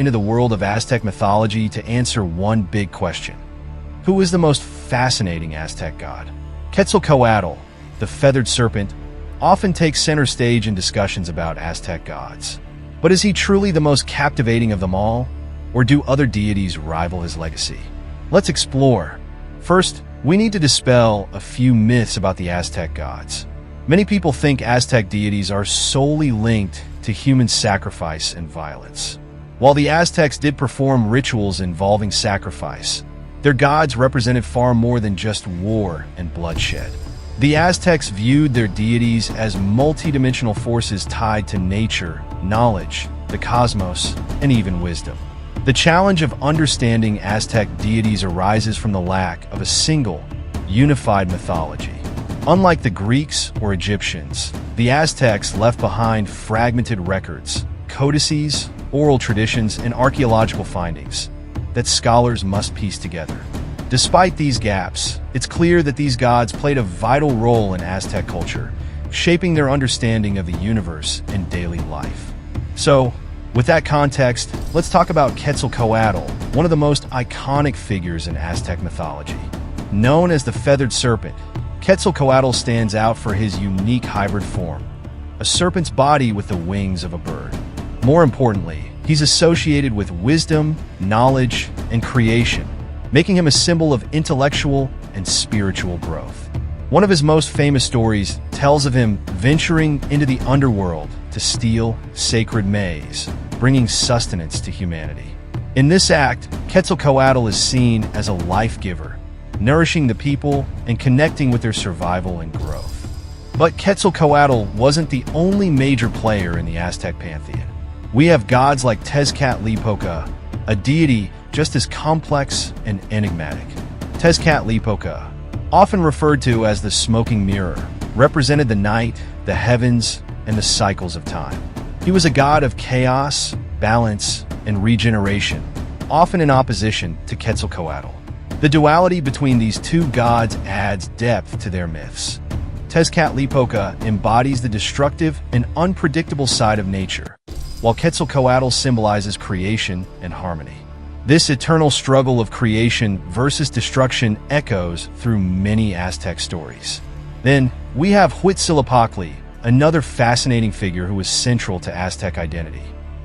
into the world of Aztec mythology to answer one big question. Who is the most fascinating Aztec god? Quetzalcoatl, the feathered serpent, often takes center stage in discussions about Aztec gods. But is he truly the most captivating of them all? Or do other deities rival his legacy? Let's explore. First, we need to dispel a few myths about the Aztec gods. Many people think Aztec deities are solely linked to human sacrifice and violence. While the Aztecs did perform rituals involving sacrifice, their gods represented far more than just war and bloodshed. The Aztecs viewed their deities as multidimensional forces tied to nature, knowledge, the cosmos, and even wisdom. The challenge of understanding Aztec deities arises from the lack of a single, unified mythology. Unlike the Greeks or Egyptians, the Aztecs left behind fragmented records, codices, oral traditions, and archaeological findings that scholars must piece together. Despite these gaps, it's clear that these gods played a vital role in Aztec culture, shaping their understanding of the universe and daily life. So, with that context, let's talk about Quetzalcoatl, one of the most iconic figures in Aztec mythology. Known as the feathered serpent, Quetzalcoatl stands out for his unique hybrid form, a serpent's body with the wings of a bird. More importantly, he's associated with wisdom, knowledge, and creation, making him a symbol of intellectual and spiritual growth. One of his most famous stories tells of him venturing into the underworld to steal sacred maize, bringing sustenance to humanity. In this act, Quetzalcoatl is seen as a life giver, nourishing the people and connecting with their survival and growth. But Quetzalcoatl wasn't the only major player in the Aztec pantheon. We have gods like Tezcatlipoca, a deity just as complex and enigmatic. Tezcatlipoca, often referred to as the smoking mirror, represented the night, the heavens, and the cycles of time. He was a god of chaos, balance, and regeneration, often in opposition to Quetzalcoatl. The duality between these two gods adds depth to their myths. Tezcatlipoca embodies the destructive and unpredictable side of nature, while Quetzalcoatl symbolizes creation and harmony. This eternal struggle of creation versus destruction echoes through many Aztec stories. Then, we have Huitzilopochtli, another fascinating figure who is central to Aztec identity.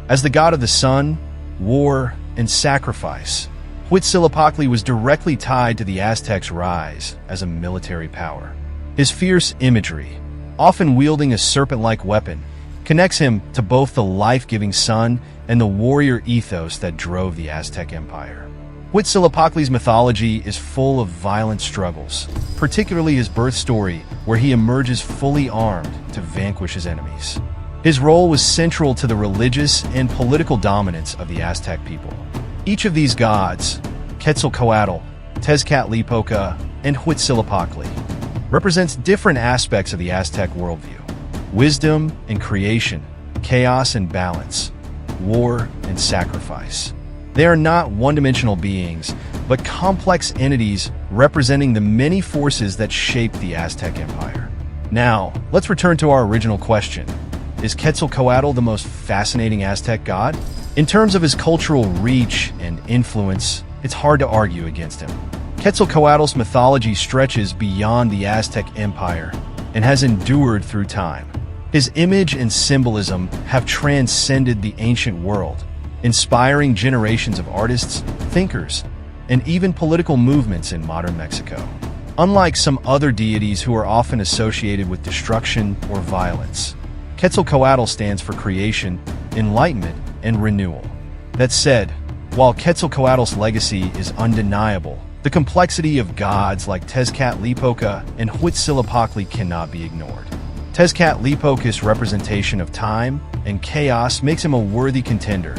As the god of the sun, war, and sacrifice, Huitzilopochtli was directly tied to the Aztecs' rise as a military power. His fierce imagery, often wielding a serpent-like weapon, connects him to both the life-giving sun and the warrior ethos that drove the Aztec Empire. Huitzilopochtli's mythology is full of violent struggles, particularly his birth story, where he emerges fully armed to vanquish his enemies. His role was central to the religious and political dominance of the Aztec people. Each of these gods, Quetzalcoatl, Tezcatlipoca, and Huitzilopochtli, represents different aspects of the Aztec worldview: wisdom and creation, chaos and balance, war and sacrifice. They are not one-dimensional beings, but complex entities representing the many forces that shaped the Aztec Empire. Now, let's return to our original question. Is Quetzalcoatl the most fascinating Aztec god? In terms of his cultural reach and influence, it's hard to argue against him. Quetzalcoatl's mythology stretches beyond the Aztec Empire and has endured through time. His image and symbolism have transcended the ancient world, inspiring generations of artists, thinkers, and even political movements in modern Mexico. Unlike some other deities who are often associated with destruction or violence, Quetzalcoatl stands for creation, enlightenment, and renewal. That said, while Quetzalcoatl's legacy is undeniable, the complexity of gods like Tezcatlipoca and Huitzilopochtli cannot be ignored. Tezcatlipoca's representation of time and chaos makes him a worthy contender,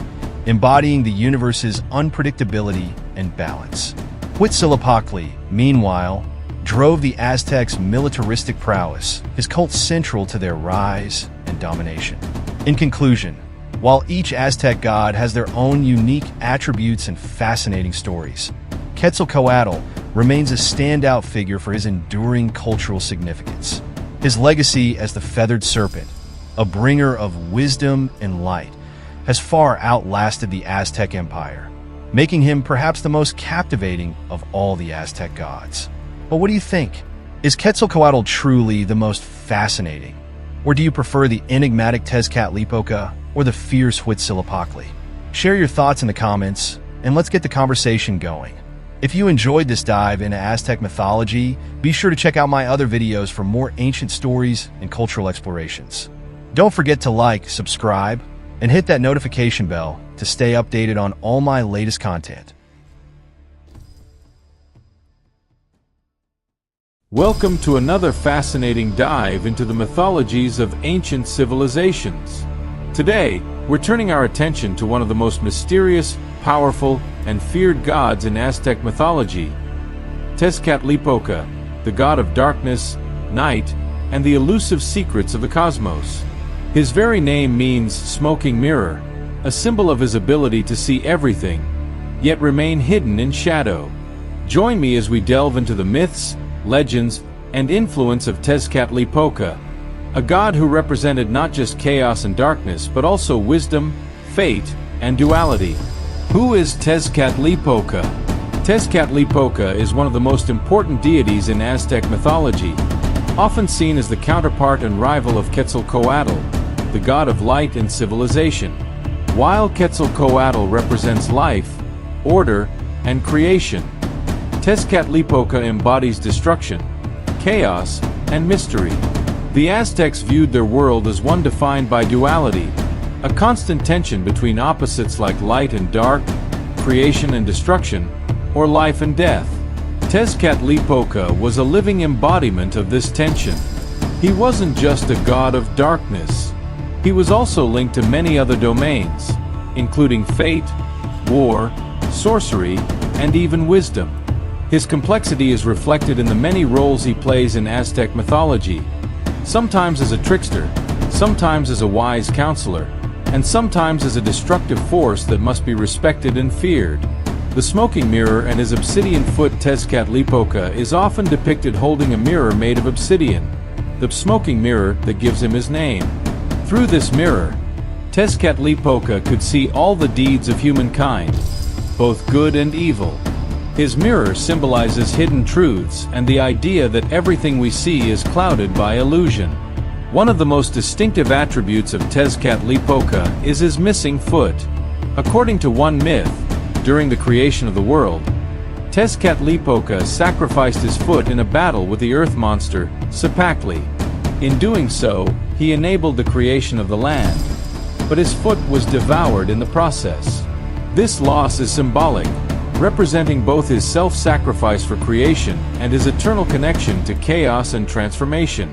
embodying the universe's unpredictability and balance. Huitzilopochtli, meanwhile, drove the Aztecs' militaristic prowess, his cult central to their rise and domination. In conclusion, while each Aztec god has their own unique attributes and fascinating stories, Quetzalcoatl remains a standout figure for his enduring cultural significance. His legacy as the feathered serpent, a bringer of wisdom and light, has far outlasted the Aztec Empire, making him perhaps the most captivating of all the Aztec gods. But what do you think? Is Quetzalcoatl truly the most fascinating? Or do you prefer the enigmatic Tezcatlipoca or the fierce Huitzilopochtli? Share your thoughts in the comments, and let's get the conversation going. If you enjoyed this dive into Aztec mythology, be sure to check out my other videos for more ancient stories and cultural explorations. Don't forget to like, subscribe, and hit that notification bell to stay updated on all my latest content. Welcome to another fascinating dive into the mythologies of ancient civilizations. Today, we're turning our attention to one of the most mysterious, powerful, and feared gods in Aztec mythology, Tezcatlipoca, the god of darkness, night, and the elusive secrets of the cosmos. His very name means smoking mirror, a symbol of his ability to see everything, yet remain hidden in shadow. Join me as we delve into the myths, legends, and influence of Tezcatlipoca, a god who represented not just chaos and darkness but also wisdom, fate, and duality. Who is Tezcatlipoca? Tezcatlipoca is one of the most important deities in Aztec mythology, often seen as the counterpart and rival of Quetzalcoatl, the god of light and civilization. While Quetzalcoatl represents life, order, and creation, Tezcatlipoca embodies destruction, chaos, and mystery. The Aztecs viewed their world as one defined by duality, a constant tension between opposites like light and dark, creation and destruction, or life and death. Tezcatlipoca was a living embodiment of this tension. He wasn't just a god of darkness. He was also linked to many other domains, including fate, war, sorcery, and even wisdom. His complexity is reflected in the many roles he plays in Aztec mythology, sometimes as a trickster, sometimes as a wise counselor, and sometimes as a destructive force that must be respected and feared. The smoking mirror and his obsidian foot Tezcatlipoca is often depicted holding a mirror made of obsidian, the smoking mirror that gives him his name. Through this mirror, Tezcatlipoca could see all the deeds of humankind, both good and evil. His mirror symbolizes hidden truths and the idea that everything we see is clouded by illusion. One of the most distinctive attributes of Tezcatlipoca is his missing foot. According to one myth, during the creation of the world, Tezcatlipoca sacrificed his foot in a battle with the earth monster, Huitzilopochtli. In doing so, he enabled the creation of the land, but his foot was devoured in the process. This loss is symbolic, representing both his self-sacrifice for creation and his eternal connection to chaos and transformation.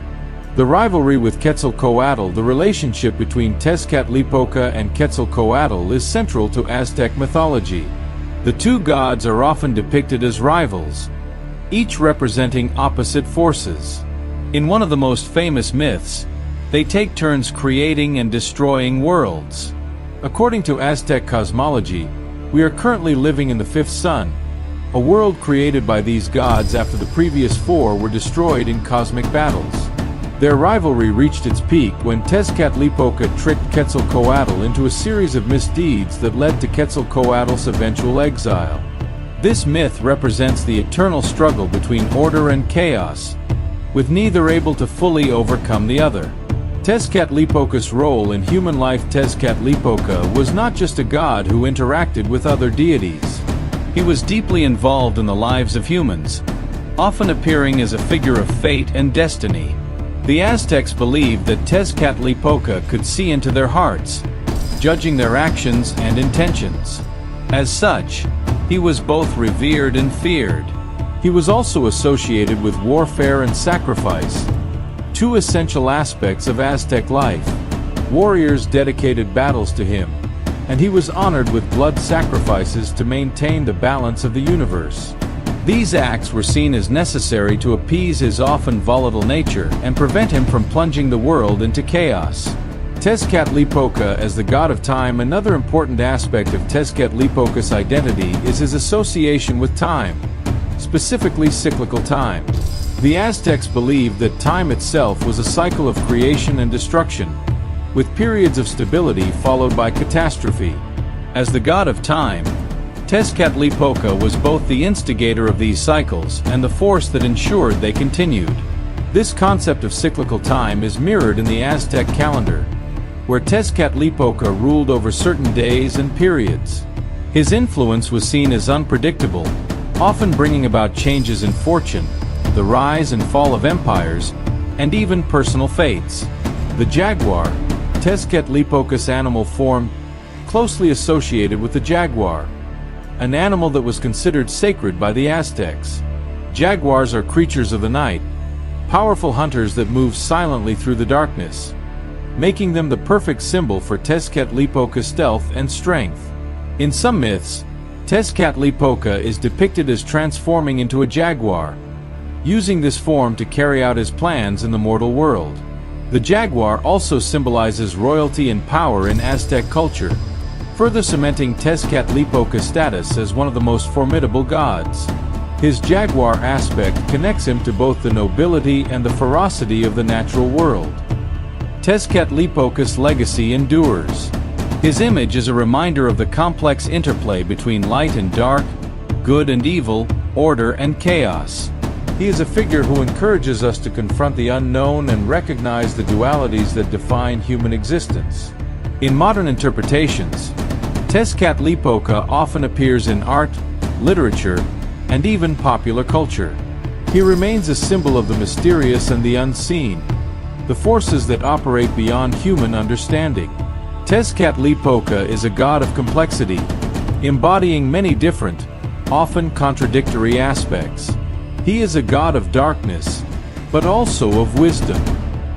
The rivalry with Quetzalcoatl, the relationship between Tezcatlipoca and Quetzalcoatl, is central to Aztec mythology. The two gods are often depicted as rivals, each representing opposite forces. In one of the most famous myths, they take turns creating and destroying worlds. According to Aztec cosmology, we are currently living in the fifth sun, a world created by these gods after the previous four were destroyed in cosmic battles. Their rivalry reached its peak when Tezcatlipoca tricked Quetzalcoatl into a series of misdeeds that led to Quetzalcoatl's eventual exile. This myth represents the eternal struggle between order and chaos, with neither able to fully overcome the other. Tezcatlipoca's role in human life. Tezcatlipoca was not just a god who interacted with other deities. He was deeply involved in the lives of humans, often appearing as a figure of fate and destiny. The Aztecs believed that Tezcatlipoca could see into their hearts, judging their actions and intentions. As such, he was both revered and feared. He was also associated with warfare and sacrifice, two essential aspects of Aztec life. Warriors dedicated battles to him, and he was honored with blood sacrifices to maintain the balance of the universe. These acts were seen as necessary to appease his often volatile nature and prevent him from plunging the world into chaos. Tezcatlipoca as the god of time. Another important aspect of Tezcatlipoca's identity is his association with time, specifically cyclical time. The Aztecs believed that time itself was a cycle of creation and destruction, with periods of stability followed by catastrophe. As the god of time, Tezcatlipoca was both the instigator of these cycles and the force that ensured they continued. This concept of cyclical time is mirrored in the Aztec calendar, where Tezcatlipoca ruled over certain days and periods. His influence was seen as unpredictable, often bringing about changes in fortune, the rise and fall of empires, and even personal fates. The jaguar, Tezcatlipoca's animal form, closely associated with the jaguar, an animal that was considered sacred by the Aztecs. Jaguars are creatures of the night, powerful hunters that move silently through the darkness, making them the perfect symbol for Tezcatlipoca's stealth and strength. In some myths, Tezcatlipoca is depicted as transforming into a jaguar, using this form to carry out his plans in the mortal world. The jaguar also symbolizes royalty and power in Aztec culture, further cementing Tezcatlipoca's status as one of the most formidable gods. His jaguar aspect connects him to both the nobility and the ferocity of the natural world. Tezcatlipoca's legacy endures. His image is a reminder of the complex interplay between light and dark, good and evil, order and chaos. He is a figure who encourages us to confront the unknown and recognize the dualities that define human existence. In modern interpretations, Tezcatlipoca often appears in art, literature, and even popular culture. He remains a symbol of the mysterious and the unseen, the forces that operate beyond human understanding. Tezcatlipoca is a god of complexity, embodying many different, often contradictory aspects. He is a god of darkness, but also of wisdom.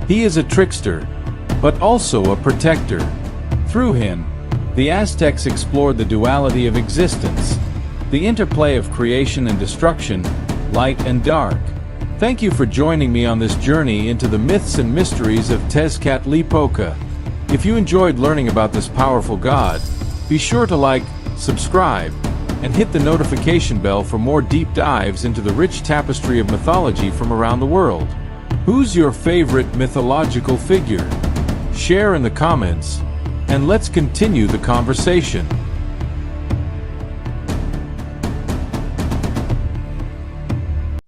He is a trickster, but also a protector. Through him, the Aztecs explored the duality of existence, the interplay of creation and destruction, light and dark. Thank you for joining me on this journey into the myths and mysteries of Tezcatlipoca. If you enjoyed learning about this powerful god, be sure to like, subscribe, and hit the notification bell for more deep dives into the rich tapestry of mythology from around the world. Who's your favorite mythological figure? Share in the comments, and let's continue the conversation.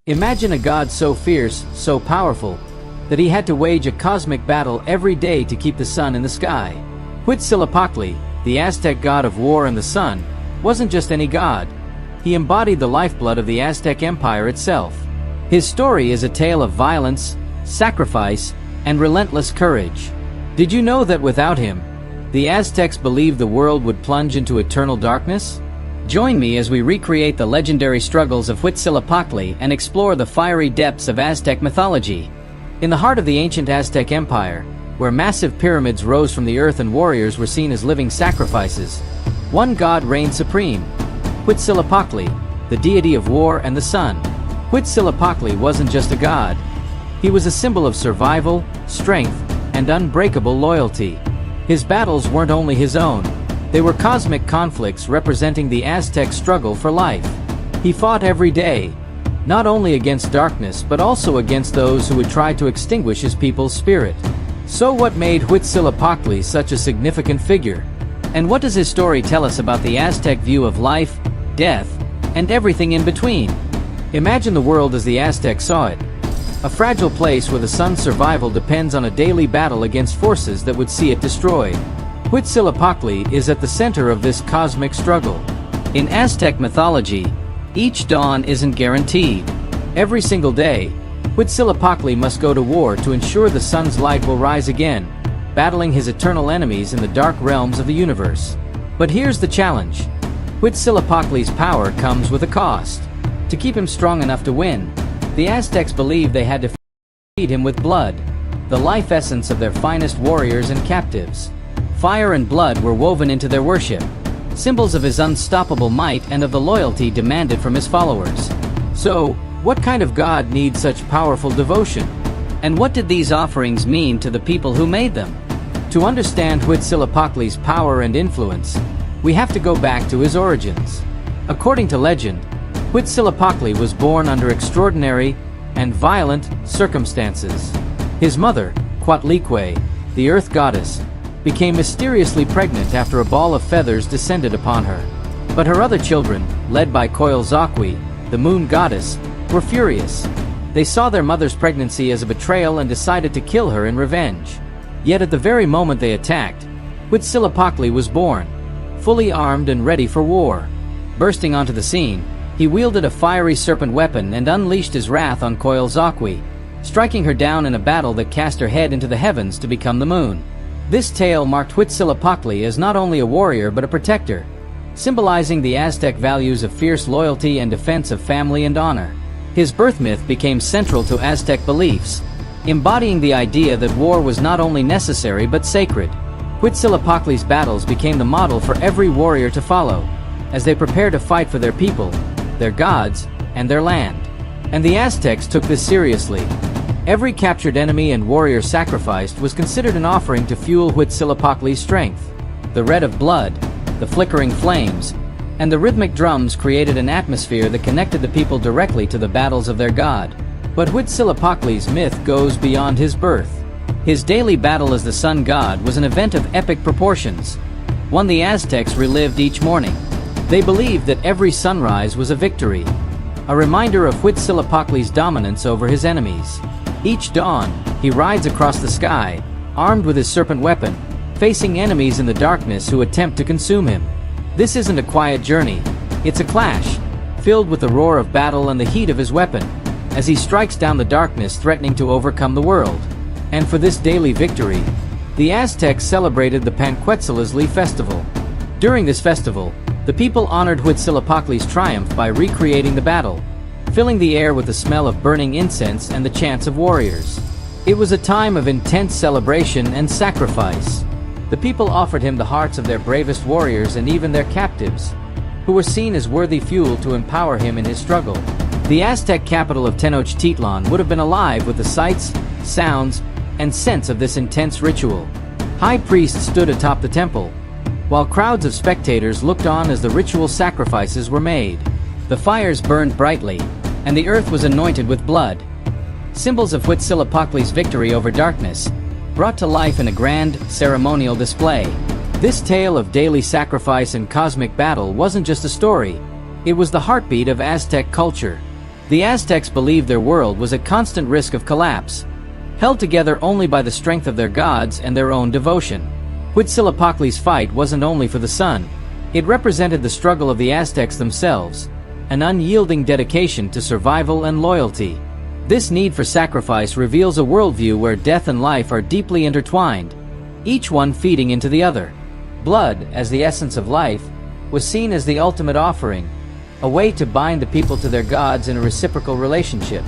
Imagine a god so fierce, so powerful, that he had to wage a cosmic battle every day to keep the sun in the sky. Huitzilopochtli, the Aztec god of war and the sun, wasn't just any god. He embodied the lifeblood of the Aztec Empire itself. His story is a tale of violence, sacrifice, and relentless courage. Did you know that without him, the Aztecs believed the world would plunge into eternal darkness? Join me as we recreate the legendary struggles of Huitzilopochtli and explore the fiery depths of Aztec mythology. In the heart of the ancient Aztec Empire, where massive pyramids rose from the earth and warriors were seen as living sacrifices, one god reigned supreme, Huitzilopochtli, the deity of war and the sun. Huitzilopochtli wasn't just a god. He was a symbol of survival, strength, and unbreakable loyalty. His battles weren't only his own. They were cosmic conflicts representing the Aztec struggle for life. He fought every day, not only against darkness but also against those who would try to extinguish his people's spirit. So what made Huitzilopochtli such a significant figure? And what does his story tell us about the Aztec view of life, death, and everything in between? Imagine the world as the Aztecs saw it. A fragile place where the sun's survival depends on a daily battle against forces that would see it destroyed. Huitzilopochtli is at the center of this cosmic struggle. In Aztec mythology, each dawn isn't guaranteed. Every single day, Huitzilopochtli must go to war to ensure the sun's light will rise again, battling his eternal enemies in the dark realms of the universe. But here's the challenge. Huitzilopochtli's power comes with a cost. To keep him strong enough to win, the Aztecs believed they had to feed him with blood, the life essence of their finest warriors and captives. Fire and blood were woven into their worship, symbols of his unstoppable might and of the loyalty demanded from his followers. So, what kind of god needs such powerful devotion? And what did these offerings mean to the people who made them? To understand Huitzilopochtli's power and influence, we have to go back to his origins. According to legend, Huitzilopochtli was born under extraordinary and violent circumstances. His mother, Quetzalcoatl, the earth goddess, became mysteriously pregnant after a ball of feathers descended upon her. But her other children, led by Quetzalcoatl, the moon goddess, were furious. They saw their mother's pregnancy as a betrayal and decided to kill her in revenge. Yet at the very moment they attacked, Huitzilopochtli was born, fully armed and ready for war. Bursting onto the scene, he wielded a fiery serpent weapon and unleashed his wrath on Quetzalcoatl, striking her down in a battle that cast her head into the heavens to become the moon. This tale marked Huitzilopochtli as not only a warrior but a protector, symbolizing the Aztec values of fierce loyalty and defense of family and honor. His birth myth became central to Aztec beliefs, embodying the idea that war was not only necessary but sacred. Huitzilopochtli's battles became the model for every warrior to follow, as they prepared to fight for their people, their gods, and their land. And the Aztecs took this seriously. Every captured enemy and warrior sacrificed was considered an offering to fuel Huitzilopochtli's strength. The red of blood, the flickering flames, and the rhythmic drums created an atmosphere that connected the people directly to the battles of their god. But Huitzilopochtli's myth goes beyond his birth. His daily battle as the sun god was an event of epic proportions, one the Aztecs relived each morning. They believed that every sunrise was a victory, a reminder of Huitzilopochtli's dominance over his enemies. Each dawn, he rides across the sky, armed with his serpent weapon, facing enemies in the darkness who attempt to consume him. This isn't a quiet journey, it's a clash, filled with the roar of battle and the heat of his weapon, as he strikes down the darkness threatening to overcome the world. And for this daily victory, the Aztecs celebrated the Panquetzalcoatl festival. During this festival, the people honored Huitzilopochtli's triumph by recreating the battle, filling the air with the smell of burning incense and the chants of warriors. It was a time of intense celebration and sacrifice. The people offered him the hearts of their bravest warriors and even their captives, who were seen as worthy fuel to empower him in his struggle. The Aztec capital of Tenochtitlan would have been alive with the sights, sounds, and scents of this intense ritual. High priests stood atop the temple, while crowds of spectators looked on as the ritual sacrifices were made. The fires burned brightly, and the earth was anointed with blood, symbols of Huitzilopochtli's victory over darkness, brought to life in a grand, ceremonial display. This tale of daily sacrifice and cosmic battle wasn't just a story, it was the heartbeat of Aztec culture. The Aztecs believed their world was at constant risk of collapse, held together only by the strength of their gods and their own devotion. Huitzilopochtli's fight wasn't only for the sun, it represented the struggle of the Aztecs themselves, an unyielding dedication to survival and loyalty. This need for sacrifice reveals a worldview where death and life are deeply intertwined, each one feeding into the other. Blood, as the essence of life, was seen as the ultimate offering, a way to bind the people to their gods in a reciprocal relationship.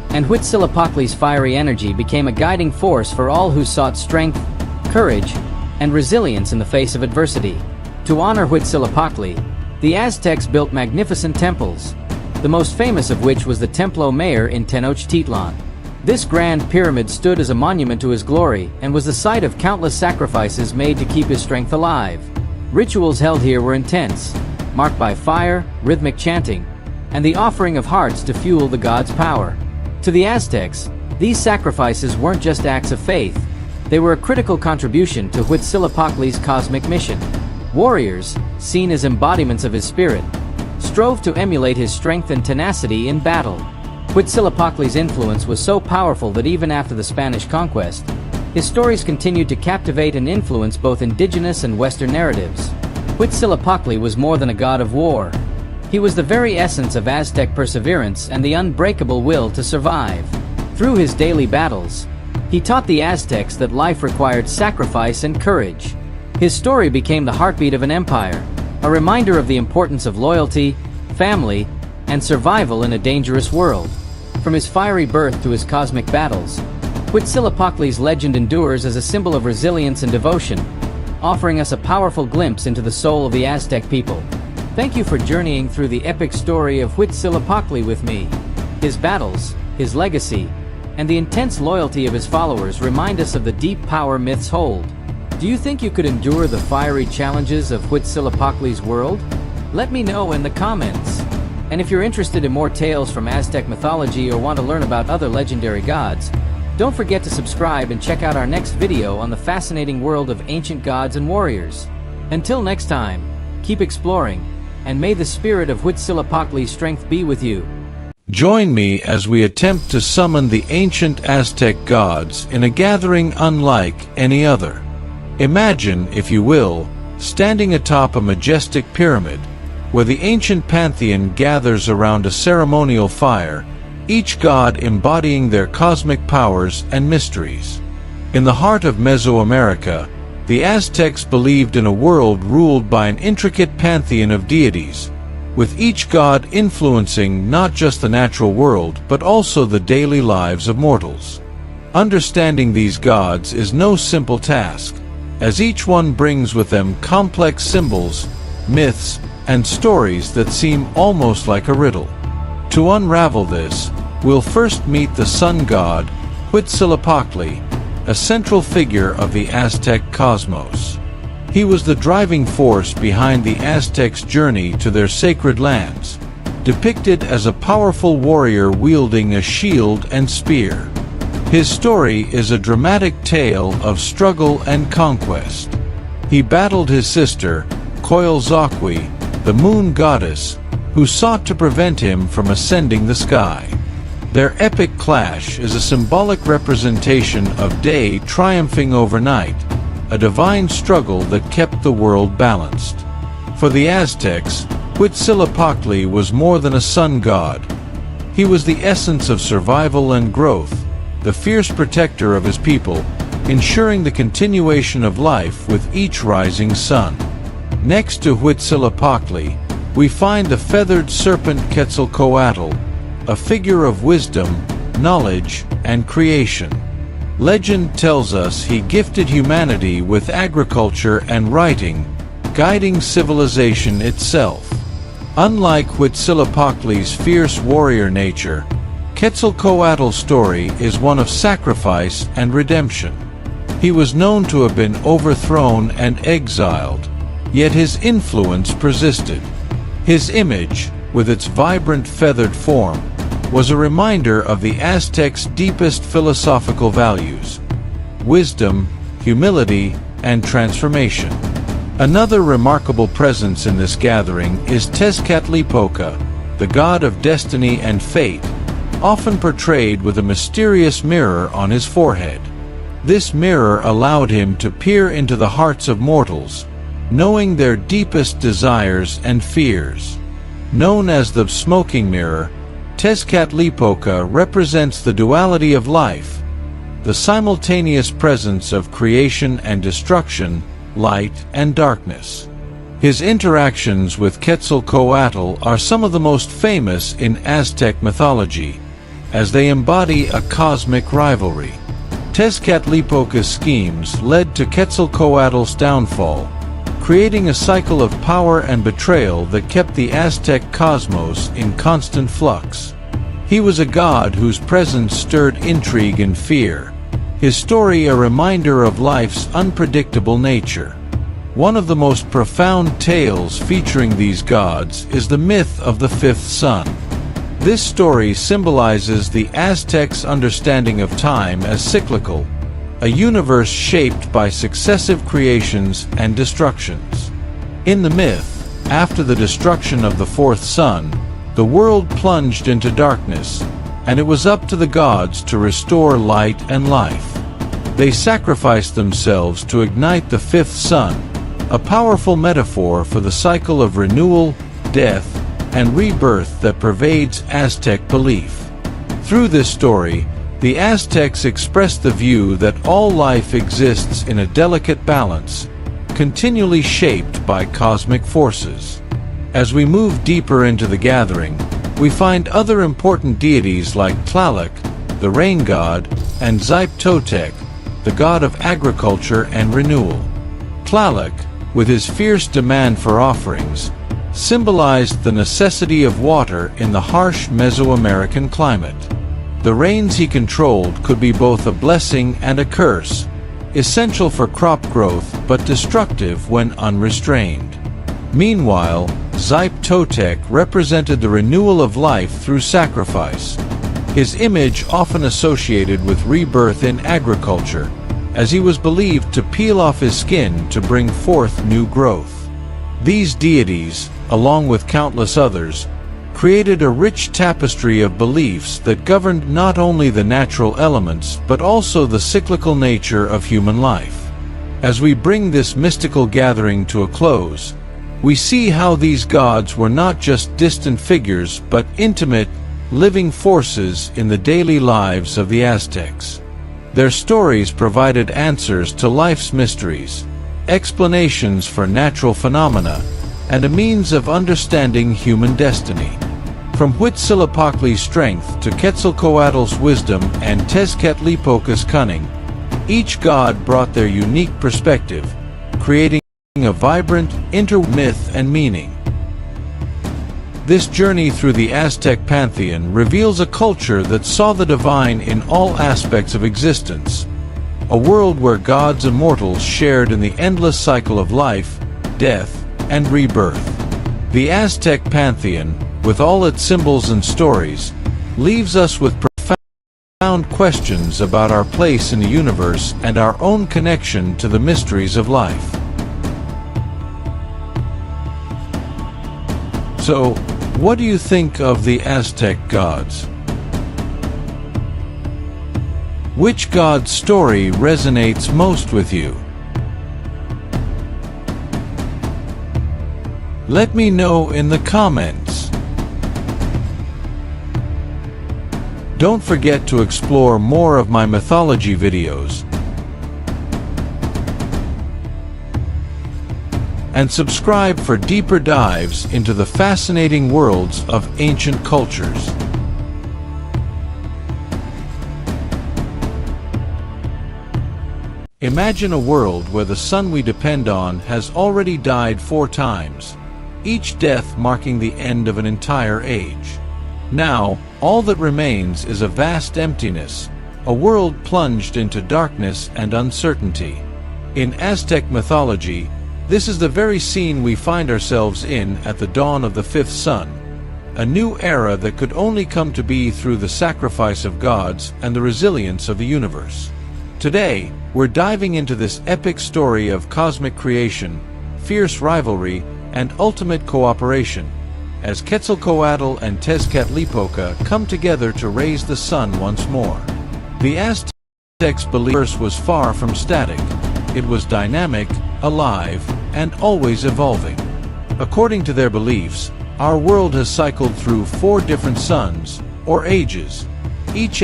And Huitzilopochtli's fiery energy became a guiding force for all who sought strength, courage, and resilience in the face of adversity. To honor Huitzilopochtli, the Aztecs built magnificent temples, the most famous of which was the Templo Mayor in Tenochtitlan. This grand pyramid stood as a monument to his glory and was the site of countless sacrifices made to keep his strength alive. Rituals held here were intense, marked by fire, rhythmic chanting, and the offering of hearts to fuel the god's power. To the Aztecs, these sacrifices weren't just acts of faith, they were a critical contribution to Huitzilopochtli's cosmic mission. Warriors, seen as embodiments of his spirit, strove to emulate his strength and tenacity in battle. Huitzilopochtli's influence was so powerful that even after the Spanish conquest, his stories continued to captivate and influence both indigenous and Western narratives. Huitzilopochtli was more than a god of war. He was the very essence of Aztec perseverance and the unbreakable will to survive. Through his daily battles, he taught the Aztecs that life required sacrifice and courage. His story became the heartbeat of an empire, a reminder of the importance of loyalty, family, and survival in a dangerous world. From his fiery birth to his cosmic battles, Huitzilopochtli's legend endures as a symbol of resilience and devotion, offering us a powerful glimpse into the soul of the Aztec people. Thank you for journeying through the epic story of Huitzilopochtli with me. His battles, his legacy, and the intense loyalty of his followers remind us of the deep power myths hold. Do you think you could endure the fiery challenges of Huitzilopochtli's world? Let me know in the comments. And if you're interested in more tales from Aztec mythology or want to learn about other legendary gods, Don't forget to subscribe and check out our next video on the fascinating world of ancient gods and warriors. Until next time, keep exploring, and may the spirit of Huitzilopochtli's strength be with you. Join me as we attempt to summon the ancient Aztec gods in a gathering unlike any other. Imagine, if you will, standing atop a majestic pyramid, where the ancient pantheon gathers around a ceremonial fire, each god embodying their cosmic powers and mysteries. In the heart of Mesoamerica, the Aztecs believed in a world ruled by an intricate pantheon of deities, with each god influencing not just the natural world but also the daily lives of mortals. Understanding these gods is no simple task, as each one brings with them complex symbols, myths, and stories that seem almost like a riddle. To unravel this, we'll first meet the sun god, Huitzilopochtli, a central figure of the Aztec cosmos. He was the driving force behind the Aztecs' journey to their sacred lands, depicted as a powerful warrior wielding a shield and spear. His story is a dramatic tale of struggle and conquest. He battled his sister, Quetzalcoatl, the moon goddess, who sought to prevent him from ascending the sky. Their epic clash is a symbolic representation of day triumphing over night, a divine struggle that kept the world balanced. For the Aztecs, Huitzilopochtli was more than a sun god. He was the essence of survival and growth, the fierce protector of his people, ensuring the continuation of life with each rising sun. Next to Huitzilopochtli, we find the feathered serpent Quetzalcoatl, a figure of wisdom, knowledge, and creation. Legend tells us he gifted humanity with agriculture and writing, guiding civilization itself. Unlike Huitzilopochtli's fierce warrior nature, Quetzalcoatl's story is one of sacrifice and redemption. He was known to have been overthrown and exiled, yet his influence persisted. His image, with its vibrant feathered form, was a reminder of the Aztecs' deepest philosophical values: wisdom, humility, and transformation. Another remarkable presence in this gathering is Tezcatlipoca, the god of destiny and fate, often portrayed with a mysterious mirror on his forehead. This mirror allowed him to peer into the hearts of mortals, knowing their deepest desires and fears. Known as the smoking mirror, Tezcatlipoca represents the duality of life, the simultaneous presence of creation and destruction, light and darkness. His interactions with Quetzalcoatl are some of the most famous in Aztec mythology, as they embody a cosmic rivalry. Tezcatlipoca's schemes led to Quetzalcoatl's downfall, creating a cycle of power and betrayal that kept the Aztec cosmos in constant flux. He was a god whose presence stirred intrigue and fear, his story a reminder of life's unpredictable nature. One of the most profound tales featuring these gods is the myth of the fifth sun. This story symbolizes the Aztecs' understanding of time as cyclical, a universe shaped by successive creations and destructions. In the myth, after the destruction of the fourth sun, the world plunged into darkness, and it was up to the gods to restore light and life. They sacrificed themselves to ignite the fifth sun, a powerful metaphor for the cycle of renewal, death, and rebirth that pervades Aztec belief. Through this story, the Aztecs expressed the view that all life exists in a delicate balance, continually shaped by cosmic forces. As we move deeper into the gathering, we find other important deities like Tlaloc, the rain god, and Huitzilopochtli, the god of agriculture and renewal. Tlaloc, with his fierce demand for offerings, symbolized the necessity of water in the harsh Mesoamerican climate. The rains he controlled could be both a blessing and a curse, essential for crop growth but destructive when unrestrained. Meanwhile, Huitzilopochtli represented the renewal of life through sacrifice. his image often associated with rebirth in agriculture, as he was believed to peel off his skin to bring forth new growth. These deities, along with countless others, created a rich tapestry of beliefs that governed not only the natural elements but also the cyclical nature of human life. As we bring this mystical gathering to a close, we see how these gods were not just distant figures but intimate, living forces in the daily lives of the Aztecs. Their stories provided answers to life's mysteries, explanations for natural phenomena, and a means of understanding human destiny. From Huitzilopochtli's strength to Quetzalcoatl's wisdom and Tezcatlipoca's cunning, each god brought their unique perspective, creating a vibrant myth and meaning. This journey through the Aztec pantheon reveals a culture that saw the divine in all aspects of existence, a world where gods and mortals shared in the endless cycle of life, death, and rebirth. The Aztec pantheon, with all its symbols and stories, leaves us with profound questions about our place in the universe and our own connection to the mysteries of life. So, what do you think of the Aztec gods? Which god's story resonates most with you? Let me know in the comments. Don't forget to explore more of my mythology videos and subscribe for deeper dives into the fascinating worlds of ancient cultures. Imagine a world where the sun we depend on has already died 4 times, each death marking the end of an entire age. Now, all that remains is a vast emptiness, a world plunged into darkness and uncertainty. In Aztec mythology, this is the very scene we find ourselves in at the dawn of the 5th sun, a new era that could only come to be through the sacrifice of gods and the resilience of the universe. Today, we're diving into this epic story of cosmic creation, fierce rivalry, and ultimate cooperation, as Quetzalcoatl and Tezcatlipoca come together to raise the sun once more. The Aztecs' belief was far from static. It was dynamic, alive, and always evolving. According to their beliefs, our world has cycled through 4 different suns, or ages, each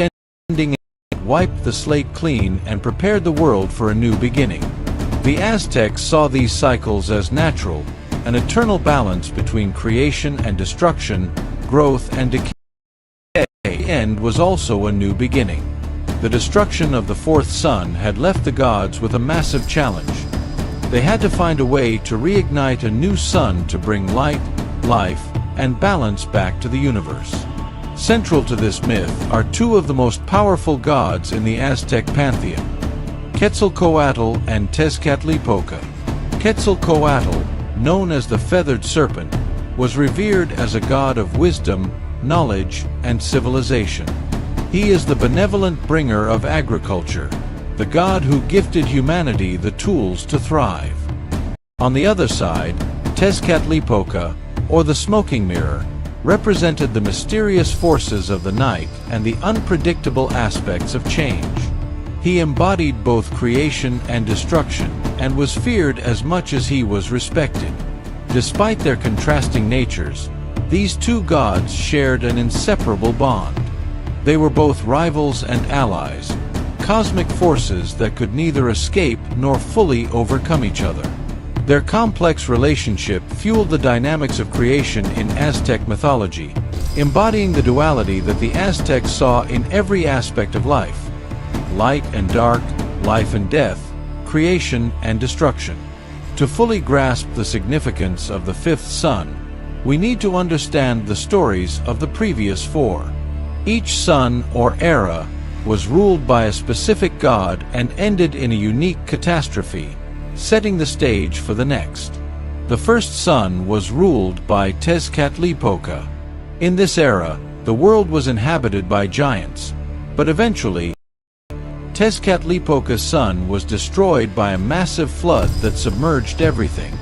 ending wiped the slate clean and prepared the world for a new beginning. The Aztecs saw these cycles as natural, an eternal balance between creation and destruction, growth and decay. The end was also a new beginning. The destruction of the 4th sun had left the gods with a massive challenge. They had to find a way to reignite a new sun to bring light, life, and balance back to the universe. Central to this myth are 2 of the most powerful gods in the Aztec pantheon, Quetzalcoatl and Tezcatlipoca. Quetzalcoatl, known as the Feathered Serpent, was revered as a god of wisdom, knowledge, and civilization. He is the benevolent bringer of agriculture, the god who gifted humanity the tools to thrive. On the other side, Tezcatlipoca, or the Smoking Mirror, represented the mysterious forces of the night and the unpredictable aspects of change. He embodied both creation and destruction, and was feared as much as he was respected. Despite their contrasting natures, these 2 gods shared an inseparable bond. They were both rivals and allies, cosmic forces that could neither escape nor fully overcome each other. Their complex relationship fueled the dynamics of creation in Aztec mythology, embodying the duality that the Aztecs saw in every aspect of life: light and dark, life and death, creation and destruction. To fully grasp the significance of the 5th sun, we need to understand the stories of the previous 4. Each sun or era was ruled by a specific god and ended in a unique catastrophe, setting the stage for the next. The first sun was ruled by Tezcatlipoca. In this era, the world was inhabited by giants, but eventually, Tezcatlipoca's sun was destroyed by a massive flood that submerged everything.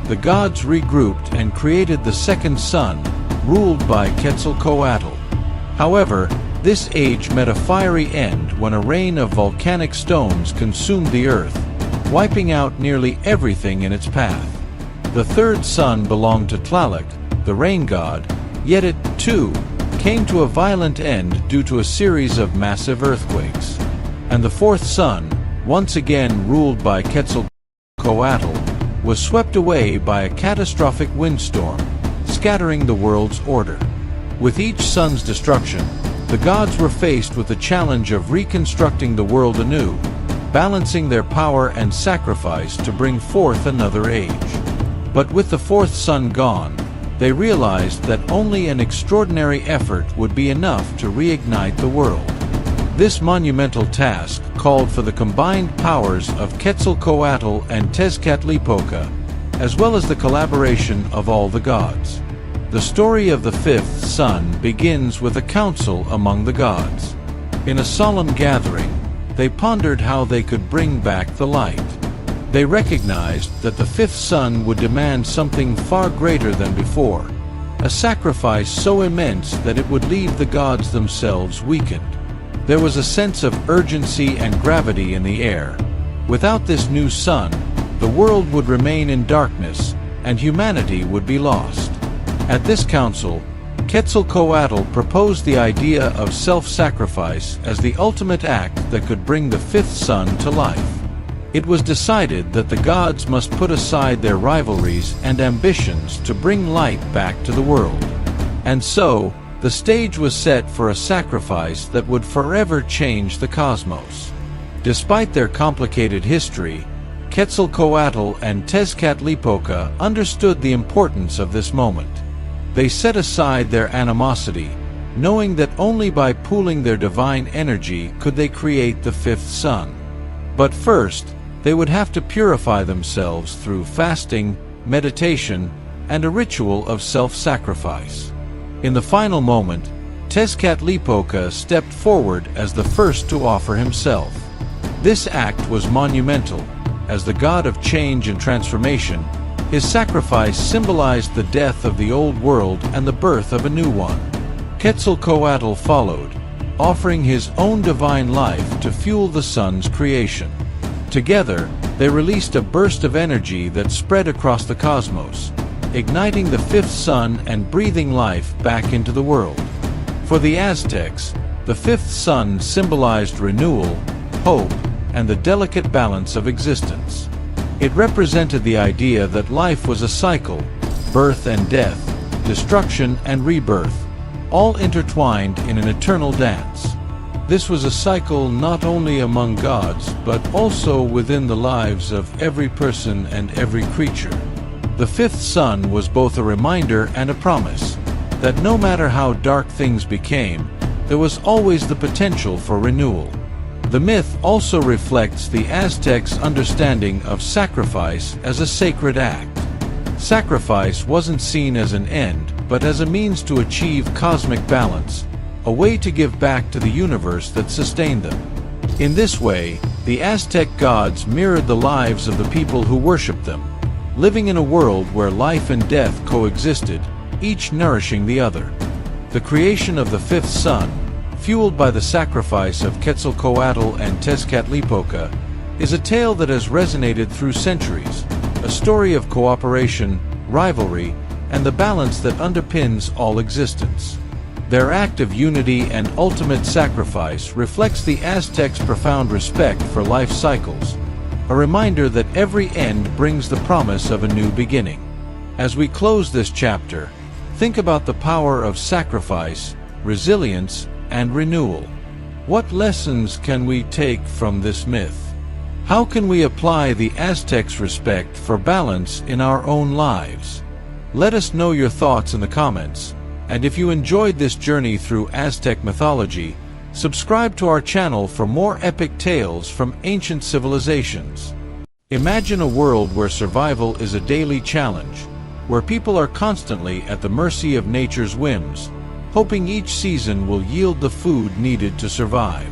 The gods regrouped and created the second sun, ruled by Quetzalcoatl. However, this age met a fiery end when a rain of volcanic stones consumed the earth, wiping out nearly everything in its path. The third sun belonged to Tlaloc, the rain god, yet it, too, came to a violent end due to a series of massive earthquakes. And the fourth sun, once again ruled by Quetzalcoatl, was swept away by a catastrophic windstorm, scattering the world's order. With each sun's destruction, the gods were faced with the challenge of reconstructing the world anew, balancing their power and sacrifice to bring forth another age. But with the fourth sun gone, they realized that only an extraordinary effort would be enough to reignite the world. This monumental task called for the combined powers of Quetzalcoatl and Tezcatlipoca, as well as the collaboration of all the gods. The story of the fifth sun begins with a council among the gods. In a solemn gathering, they pondered how they could bring back the light. They recognized that the fifth sun would demand something far greater than before, a sacrifice so immense that it would leave the gods themselves weakened. There was a sense of urgency and gravity in the air. Without this new sun, the world would remain in darkness, and humanity would be lost. At this council, Quetzalcoatl proposed the idea of self-sacrifice as the ultimate act that could bring the fifth sun to life. It was decided that the gods must put aside their rivalries and ambitions to bring light back to the world. And so, the stage was set for a sacrifice that would forever change the cosmos. Despite their complicated history, Quetzalcoatl and Tezcatlipoca understood the importance of this moment. They set aside their animosity, knowing that only by pooling their divine energy could they create the fifth sun. But first, they would have to purify themselves through fasting, meditation, and a ritual of self-sacrifice. In the final moment, Tezcatlipoca stepped forward as the first to offer himself. This act was monumental, as the god of change and transformation. His sacrifice symbolized the death of the old world and the birth of a new one. Quetzalcoatl followed, offering his own divine life to fuel the sun's creation. Together, they released a burst of energy that spread across the cosmos, igniting the fifth sun and breathing life back into the world. For the Aztecs, the fifth sun symbolized renewal, hope, and the delicate balance of existence. It represented the idea that life was a cycle, birth and death, destruction and rebirth, all intertwined in an eternal dance. This was a cycle not only among gods, but also within the lives of every person and every creature. The fifth sun was both a reminder and a promise that no matter how dark things became, there was always the potential for renewal. The myth also reflects the Aztecs' understanding of sacrifice as a sacred act. Sacrifice wasn't seen as an end, but as a means to achieve cosmic balance, a way to give back to the universe that sustained them. In this way, the Aztec gods mirrored the lives of the people who worshipped them, living in a world where life and death coexisted, each nourishing the other. The creation of the fifth sun, fueled by the sacrifice of Quetzalcoatl and Tezcatlipoca, is a tale that has resonated through centuries, a story of cooperation, rivalry, and the balance that underpins all existence. Their act of unity and ultimate sacrifice reflects the Aztecs' profound respect for life cycles, a reminder that every end brings the promise of a new beginning. As we close this chapter, think about the power of sacrifice, resilience, and renewal. What lessons can we take from this myth? How can we apply the Aztecs' respect for balance in our own lives? Let us know your thoughts in the comments, and if you enjoyed this journey through Aztec mythology, subscribe to our channel for more epic tales from ancient civilizations. Imagine a world where survival is a daily challenge, where people are constantly at the mercy of nature's whims, hoping each season will yield the food needed to survive.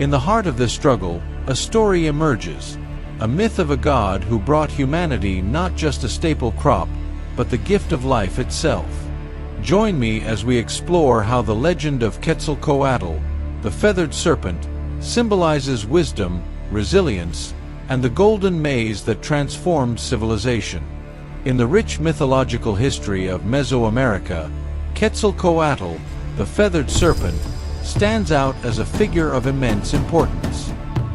In the heart of this struggle, a story emerges, a myth of a god who brought humanity not just a staple crop, but the gift of life itself. Join me as we explore how the legend of Quetzalcoatl, the feathered serpent, symbolizes wisdom, resilience, and the golden maze that transformed civilization. In the rich mythological history of Mesoamerica, Quetzalcoatl, the feathered serpent, stands out as a figure of immense importance.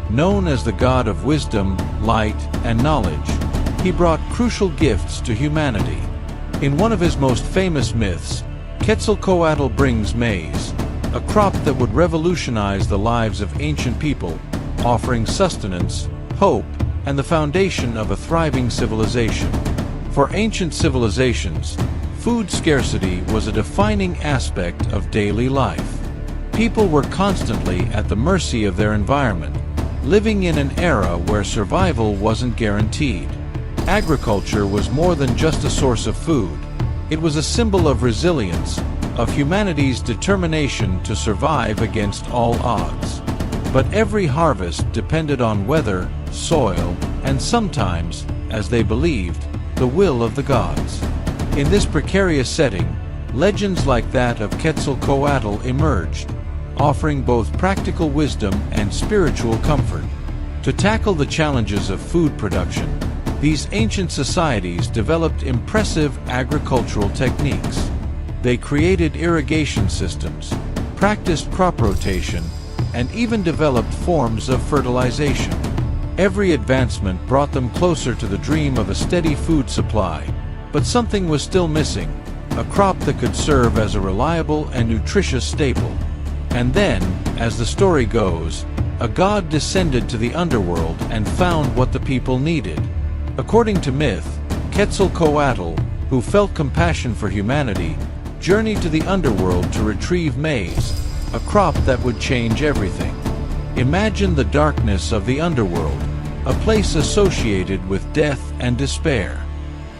Known as the god of wisdom, light, and knowledge, he brought crucial gifts to humanity. In one of his most famous myths, Quetzalcoatl brings maize, a crop that would revolutionize the lives of ancient people, offering sustenance, hope, and the foundation of a thriving civilization. For ancient civilizations, food scarcity was a defining aspect of daily life. People were constantly at the mercy of their environment, living in an era where survival wasn't guaranteed. Agriculture was more than just a source of food. It was a symbol of resilience, of humanity's determination to survive against all odds. But every harvest depended on weather, soil, and sometimes, as they believed, the will of the gods. In this precarious setting, legends like that of Quetzalcoatl emerged, offering both practical wisdom and spiritual comfort. To tackle the challenges of food production, these ancient societies developed impressive agricultural techniques. They created irrigation systems, practiced crop rotation, and even developed forms of fertilization. Every advancement brought them closer to the dream of a steady food supply, but something was still missing, a crop that could serve as a reliable and nutritious staple. And then, as the story goes, a god descended to the underworld and found what the people needed. According to myth, Quetzalcoatl, who felt compassion for humanity, journeyed to the underworld to retrieve maize, a crop that would change everything. Imagine the darkness of the underworld, a place associated with death and despair.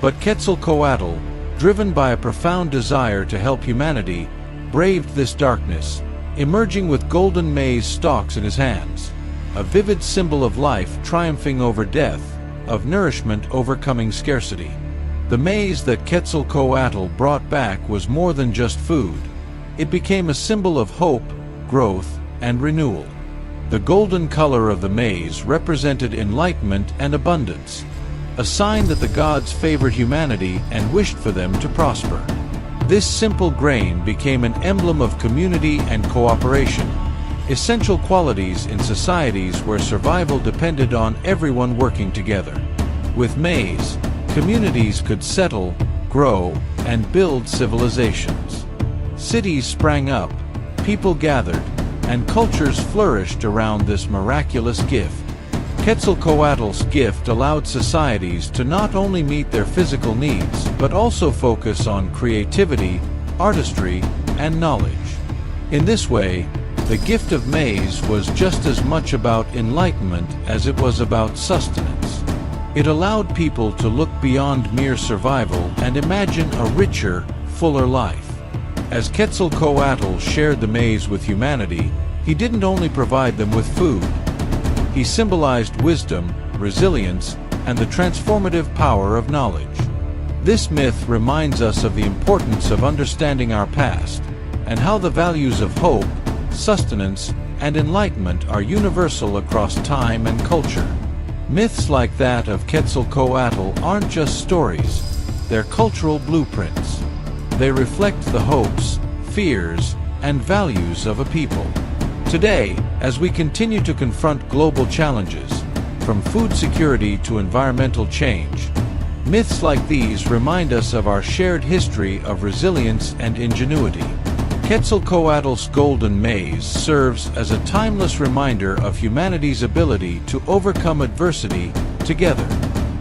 But Quetzalcoatl, driven by a profound desire to help humanity, braved this darkness, emerging with golden maize stalks in his hands, a vivid symbol of life triumphing over death, of nourishment overcoming scarcity. The maize that Quetzalcoatl brought back was more than just food. It became a symbol of hope, growth, and renewal. The golden color of the maize represented enlightenment and abundance, a sign that the gods favored humanity and wished for them to prosper. This simple grain became an emblem of community and cooperation, essential qualities in societies where survival depended on everyone working together. With maize, communities could settle, grow, and build civilizations. Cities sprang up, people gathered, and cultures flourished around this miraculous gift. Quetzalcoatl's gift allowed societies to not only meet their physical needs, but also focus on creativity, artistry, and knowledge. In this way, the gift of maize was just as much about enlightenment as it was about sustenance. It allowed people to look beyond mere survival and imagine a richer, fuller life. As Quetzalcoatl shared the maize with humanity, he didn't only provide them with food. He symbolized wisdom, resilience, and the transformative power of knowledge. This myth reminds us of the importance of understanding our past, and how the values of hope, sustenance, and enlightenment are universal across time and culture. Myths like that of Quetzalcoatl aren't just stories, they're cultural blueprints. They reflect the hopes, fears, and values of a people. Today, as we continue to confront global challenges, from food security to environmental change, myths like these remind us of our shared history of resilience and ingenuity. Quetzalcoatl's golden maize serves as a timeless reminder of humanity's ability to overcome adversity together.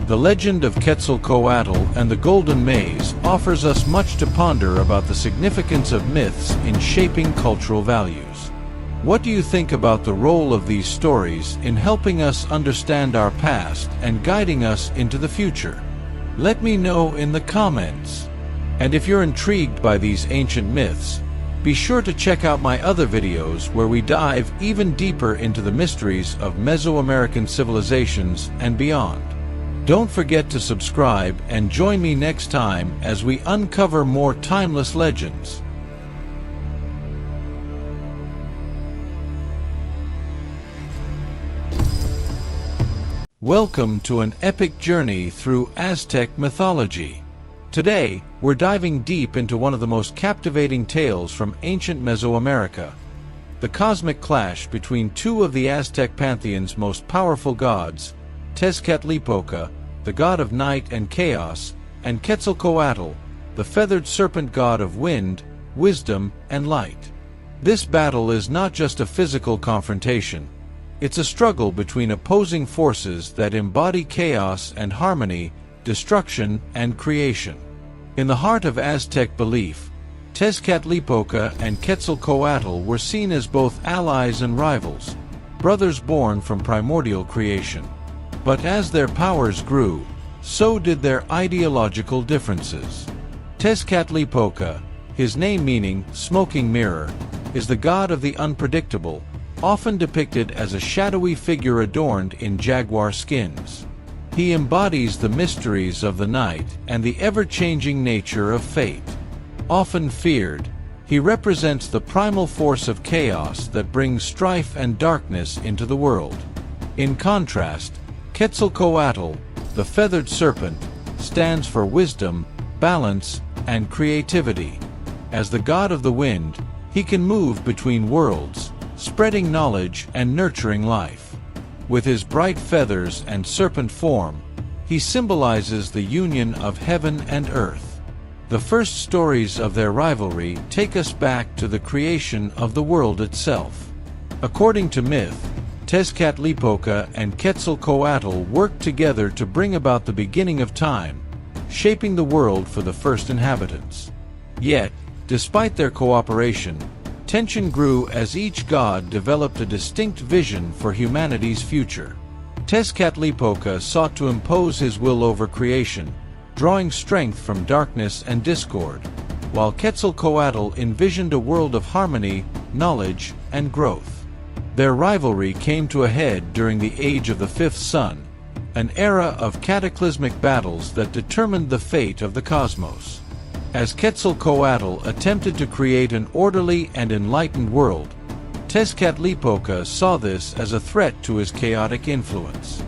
The legend of Quetzalcoatl and the golden maize offers us much to ponder about the significance of myths in shaping cultural values. What do you think about the role of these stories in helping us understand our past and guiding us into the future? Let me know in the comments. And if you're intrigued by these ancient myths, Be sure to check out my other videos where we dive even deeper into the mysteries of Mesoamerican civilizations and beyond. Don't forget to subscribe and join me next time as we uncover more timeless legends. Welcome to an epic journey through Aztec mythology. Today, we're diving deep into one of the most captivating tales from ancient Mesoamerica, the cosmic clash between two of the Aztec pantheon's most powerful gods, Tezcatlipoca, the god of night and chaos, and Quetzalcoatl, the feathered serpent god of wind, wisdom, and light. This battle is not just a physical confrontation. It's a struggle between opposing forces that embody chaos and harmony, destruction and creation. In the heart of Aztec belief, Tezcatlipoca and Quetzalcoatl were seen as both allies and rivals, brothers born from primordial creation. But as their powers grew, so did their ideological differences. Tezcatlipoca, his name meaning smoking mirror, is the god of the unpredictable, often depicted as a shadowy figure adorned in jaguar skins. He embodies the mysteries of the night and the ever-changing nature of fate. Often feared, he represents the primal force of chaos that brings strife and darkness into the world. In contrast, Quetzalcoatl, the feathered serpent, stands for wisdom, balance, and creativity. As the god of the wind, he can move between worlds, spreading knowledge and nurturing life. With his bright feathers and serpent form, he symbolizes the union of heaven and earth. The first stories of their rivalry take us back to the creation of the world itself. According to myth, Tezcatlipoca and Quetzalcoatl worked together to bring about the beginning of time, shaping the world for the first inhabitants. Yet, despite their cooperation, tension grew as each god developed a distinct vision for humanity's future. Tezcatlipoca sought to impose his will over creation, drawing strength from darkness and discord, while Quetzalcoatl envisioned a world of harmony, knowledge, and growth. Their rivalry came to a head during the Age of the Fifth Sun, an era of cataclysmic battles that determined the fate of the cosmos. As Quetzalcoatl attempted to create an orderly and enlightened world, Tezcatlipoca saw this as a threat to his chaotic influence.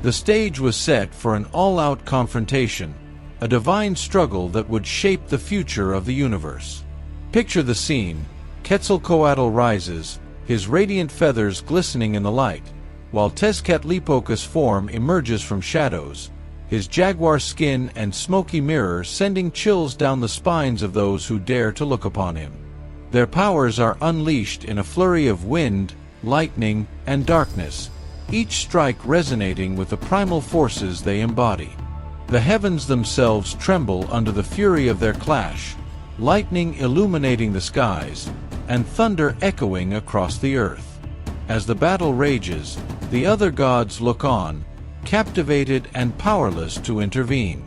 The stage was set for an all-out confrontation, a divine struggle that would shape the future of the universe. Picture the scene: Quetzalcoatl rises, his radiant feathers glistening in the light, while Tezcatlipoca's form emerges from shadows, his jaguar skin and smoky mirror sending chills down the spines of those who dare to look upon him. Their powers are unleashed in a flurry of wind, lightning, and darkness, each strike resonating with the primal forces they embody. The heavens themselves tremble under the fury of their clash, lightning illuminating the skies, and thunder echoing across the earth. As the battle rages, the other gods look on, captivated and powerless to intervene.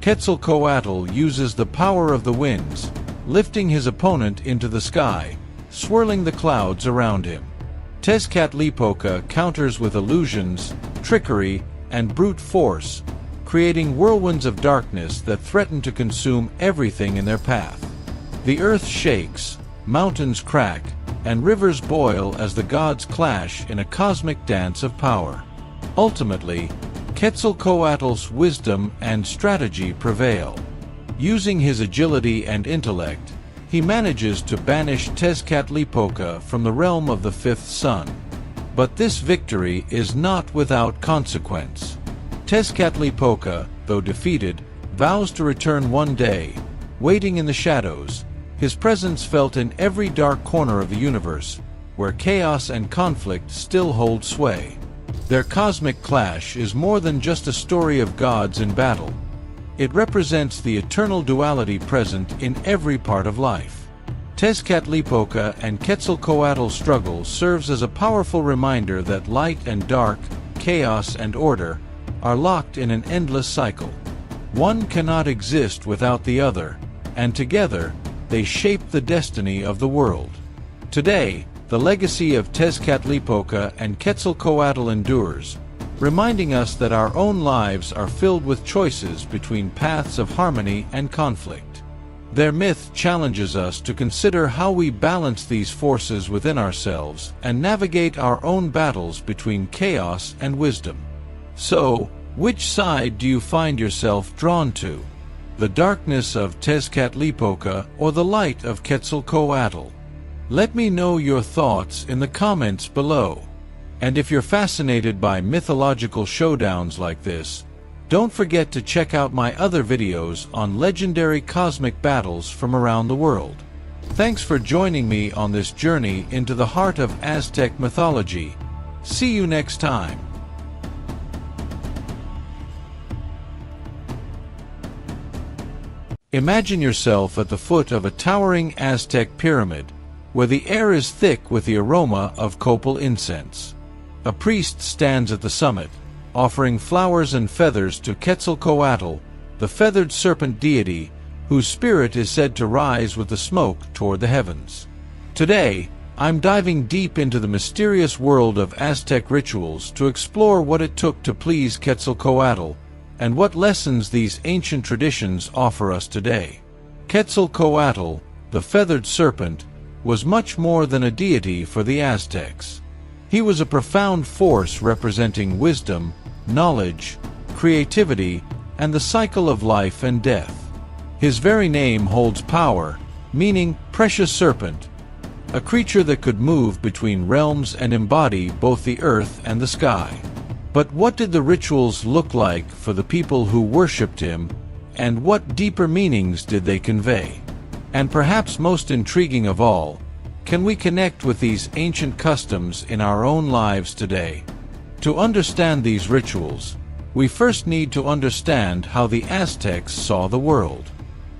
Quetzalcoatl uses the power of the winds, lifting his opponent into the sky, swirling the clouds around him. Tezcatlipoca counters with illusions, trickery, and brute force, creating whirlwinds of darkness that threaten to consume everything in their path. The earth shakes, mountains crack, and rivers boil as the gods clash in a cosmic dance of power. Ultimately, Quetzalcoatl's wisdom and strategy prevail. Using his agility and intellect, he manages to banish Tezcatlipoca from the realm of the Fifth Sun. But this victory is not without consequence. Tezcatlipoca, though defeated, vows to return one day, waiting in the shadows, his presence felt in every dark corner of the universe, where chaos and conflict still hold sway. Their cosmic clash is more than just a story of gods in battle. It represents the eternal duality present in every part of life. Tezcatlipoca and Quetzalcoatl's struggle serves as a powerful reminder that light and dark, chaos and order, are locked in an endless cycle. One cannot exist without the other, and together, they shaped the destiny of the world. Today, the legacy of Tezcatlipoca and Quetzalcoatl endures, reminding us that our own lives are filled with choices between paths of harmony and conflict. Their myth challenges us to consider how we balance these forces within ourselves and navigate our own battles between chaos and wisdom. So, which side do you find yourself drawn to? The darkness of Tezcatlipoca or the light of Quetzalcoatl? Let me know your thoughts in the comments below. And if you're fascinated by mythological showdowns like this, don't forget to check out my other videos on legendary cosmic battles from around the world. Thanks for joining me on this journey into the heart of Aztec mythology. See you next time. Imagine yourself at the foot of a towering Aztec pyramid, where the air is thick with the aroma of copal incense. A priest stands at the summit, offering flowers and feathers to Quetzalcoatl, the feathered serpent deity, whose spirit is said to rise with the smoke toward the heavens. Today, I'm diving deep into the mysterious world of Aztec rituals to explore what it took to please Quetzalcoatl, and what lessons these ancient traditions offer us today. Quetzalcoatl, the feathered serpent, was much more than a deity for the Aztecs. He was a profound force representing wisdom, knowledge, creativity, and the cycle of life and death. His very name holds power, meaning precious serpent, a creature that could move between realms and embody both the earth and the sky. But what did the rituals look like for the people who worshipped him, and what deeper meanings did they convey? And perhaps most intriguing of all, can we connect with these ancient customs in our own lives today? To understand these rituals, we first need to understand how the Aztecs saw the world.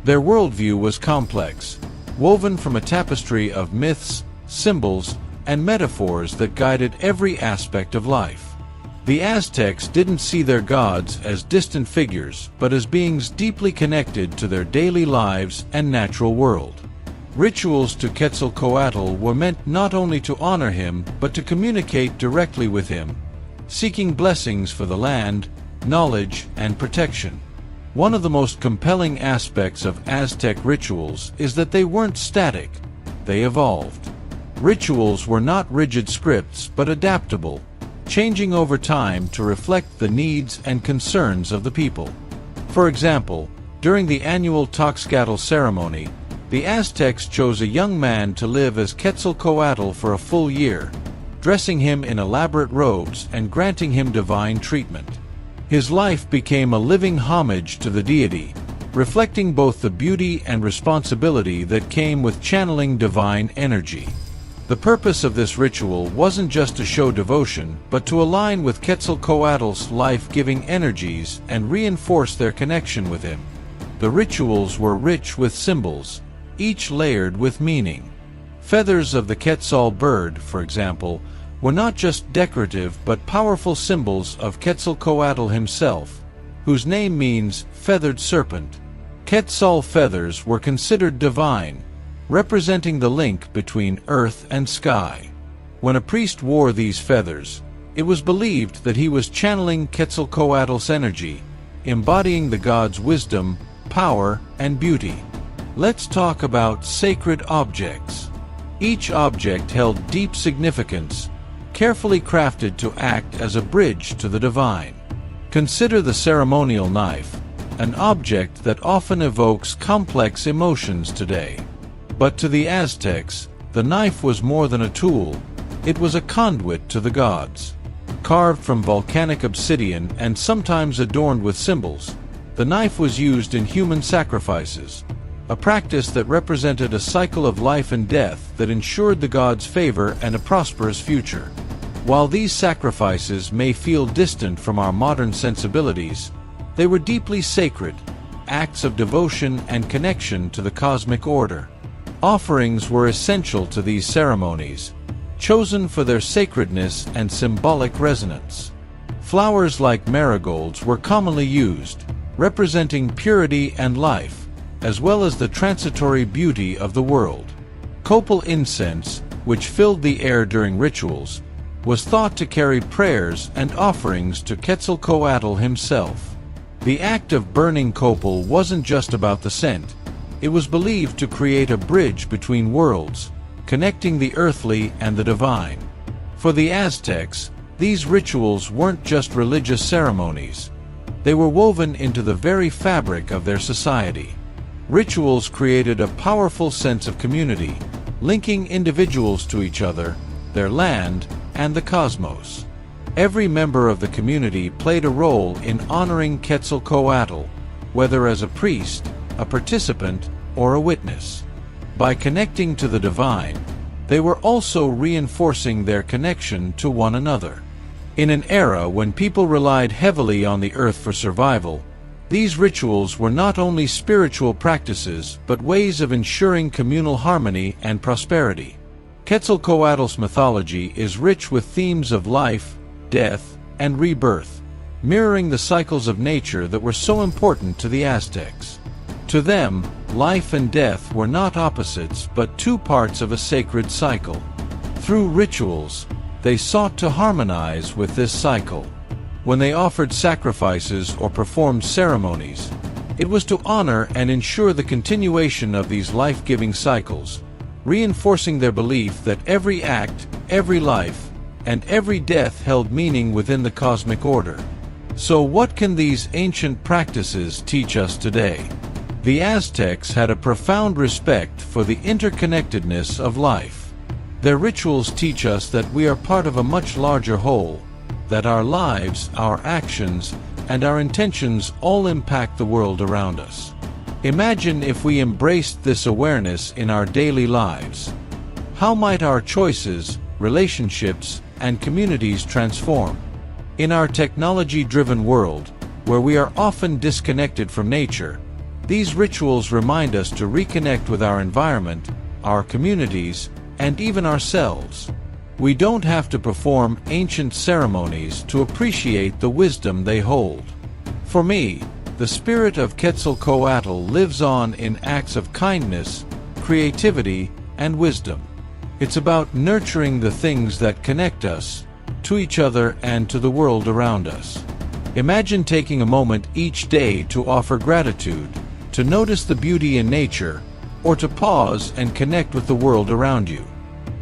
Their worldview was complex, woven from a tapestry of myths, symbols, and metaphors that guided every aspect of life. The Aztecs didn't see their gods as distant figures, but as beings deeply connected to their daily lives and natural world. Rituals to Quetzalcoatl were meant not only to honor him, but to communicate directly with him, seeking blessings for the land, knowledge, and protection. One of the most compelling aspects of Aztec rituals is that they weren't static, they evolved. Rituals were not rigid scripts, but adaptable, changing over time to reflect the needs and concerns of the people. For example, during the annual Toxcatl ceremony, the Aztecs chose a young man to live as Quetzalcoatl for a full year, dressing him in elaborate robes and granting him divine treatment. His life became a living homage to the deity, reflecting both the beauty and responsibility that came with channeling divine energy. The purpose of this ritual wasn't just to show devotion, but to align with Quetzalcoatl's life-giving energies and reinforce their connection with him. The rituals were rich with symbols, each layered with meaning. Feathers of the Quetzal bird, for example, were not just decorative but powerful symbols of Quetzalcoatl himself, whose name means feathered serpent. Quetzal feathers were considered divine, representing the link between earth and sky. When a priest wore these feathers, it was believed that he was channeling Quetzalcoatl's energy, embodying the god's wisdom, power, and beauty. Let's talk about sacred objects. Each object held deep significance, carefully crafted to act as a bridge to the divine. Consider the ceremonial knife, an object that often evokes complex emotions today. But to the Aztecs, the knife was more than a tool, it was a conduit to the gods. Carved from volcanic obsidian and sometimes adorned with symbols, the knife was used in human sacrifices, a practice that represented a cycle of life and death that ensured the gods' favor and a prosperous future. While these sacrifices may feel distant from our modern sensibilities, they were deeply sacred, acts of devotion and connection to the cosmic order. Offerings were essential to these ceremonies, chosen for their sacredness and symbolic resonance. Flowers like marigolds were commonly used, representing purity and life, as well as the transitory beauty of the world. Copal incense, which filled the air during rituals, was thought to carry prayers and offerings to Quetzalcoatl himself. The act of burning copal wasn't just about the scent. It was believed to create a bridge between worlds, connecting the earthly and the divine. For the Aztecs, these rituals weren't just religious ceremonies. They were woven into the very fabric of their society. Rituals created a powerful sense of community, linking individuals to each other, their land, and the cosmos. Every member of the community played a role in honoring Quetzalcoatl, whether as a priest, a participant, or a witness. By connecting to the divine, they were also reinforcing their connection to one another. In an era when people relied heavily on the earth for survival, these rituals were not only spiritual practices but ways of ensuring communal harmony and prosperity. Quetzalcoatl's mythology is rich with themes of life, death, and rebirth, mirroring the cycles of nature that were so important to the Aztecs. To them, life and death were not opposites but two parts of a sacred cycle. Through rituals, they sought to harmonize with this cycle. When they offered sacrifices or performed ceremonies, it was to honor and ensure the continuation of these life-giving cycles, reinforcing their belief that every act, every life, and every death held meaning within the cosmic order. So what can these ancient practices teach us today? The Aztecs had a profound respect for the interconnectedness of life. Their rituals teach us that we are part of a much larger whole, that our lives, our actions, and our intentions all impact the world around us. Imagine if we embraced this awareness in our daily lives. How might our choices, relationships, and communities transform? In our technology-driven world, where we are often disconnected from nature, these rituals remind us to reconnect with our environment, our communities, and even ourselves. We don't have to perform ancient ceremonies to appreciate the wisdom they hold. For me, the spirit of Quetzalcoatl lives on in acts of kindness, creativity, and wisdom. It's about nurturing the things that connect us, to each other and to the world around us. Imagine taking a moment each day to offer gratitude, to notice the beauty in nature, or to pause and connect with the world around you.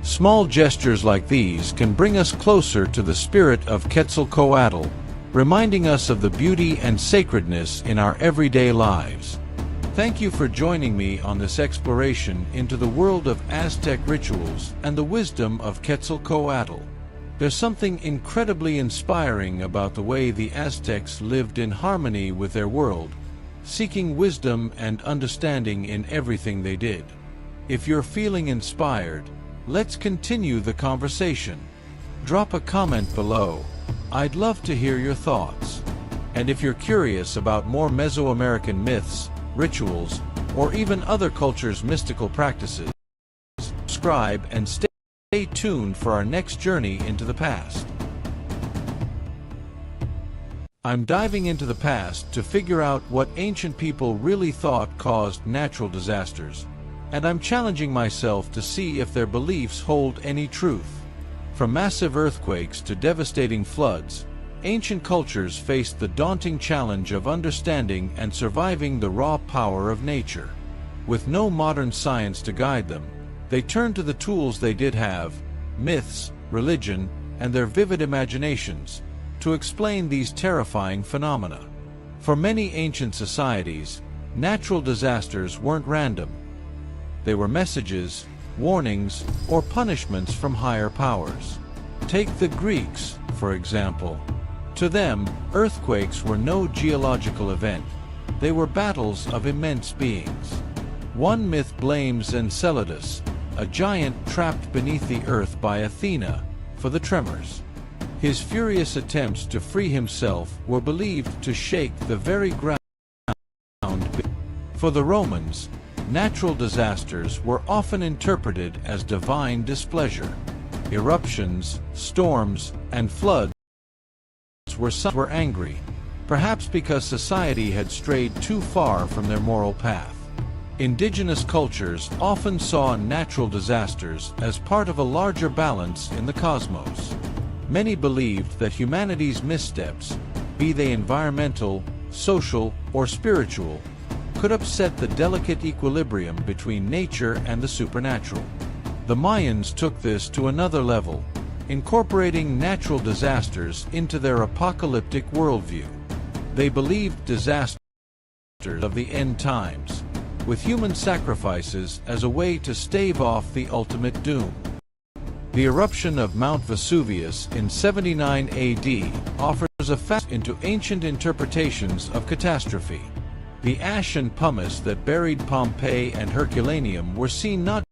Small gestures like these can bring us closer to the spirit of Quetzalcoatl, reminding us of the beauty and sacredness in our everyday lives. Thank you for joining me on this exploration into the world of Aztec rituals and the wisdom of Quetzalcoatl. There's something incredibly inspiring about the way the Aztecs lived in harmony with their world, seeking wisdom and understanding in everything they did. If you're feeling inspired, let's continue the conversation. Drop a comment below. I'd love to hear your thoughts. And if you're curious about more Mesoamerican myths, rituals, or even other cultures' mystical practices, subscribe and stay tuned for our next journey into the past. I'm diving into the past to figure out what ancient people really thought caused natural disasters, and I'm challenging myself to see if their beliefs hold any truth. From massive earthquakes to devastating floods, ancient cultures faced the daunting challenge of understanding and surviving the raw power of nature. With no modern science to guide them, they turned to the tools they did have, myths, religion, and their vivid imaginations, to explain these terrifying phenomena. For many ancient societies, natural disasters weren't random. They were messages, warnings, or punishments from higher powers. Take the Greeks, for example. To them, earthquakes were no geological event. They were battles of immense beings. One myth blames Enceladus, a giant trapped beneath the earth by Athena, for the tremors. His furious attempts to free himself were believed to shake the very ground. For the Romans, natural disasters were often interpreted as divine displeasure. Eruptions, storms, and floods were angry, perhaps because society had strayed too far from their moral path. Indigenous cultures often saw natural disasters as part of a larger balance in the cosmos. Many believed that humanity's missteps, be they environmental, social, or spiritual, could upset the delicate equilibrium between nature and the supernatural. The Mayans took this to another level, incorporating natural disasters into their apocalyptic worldview. They believed disasters of the end times, with human sacrifices as a way to stave off the ultimate doom. The eruption of Mount Vesuvius in 79 AD offers a fast into ancient interpretations of catastrophe. The ash and pumice that buried Pompeii and Herculaneum were seen not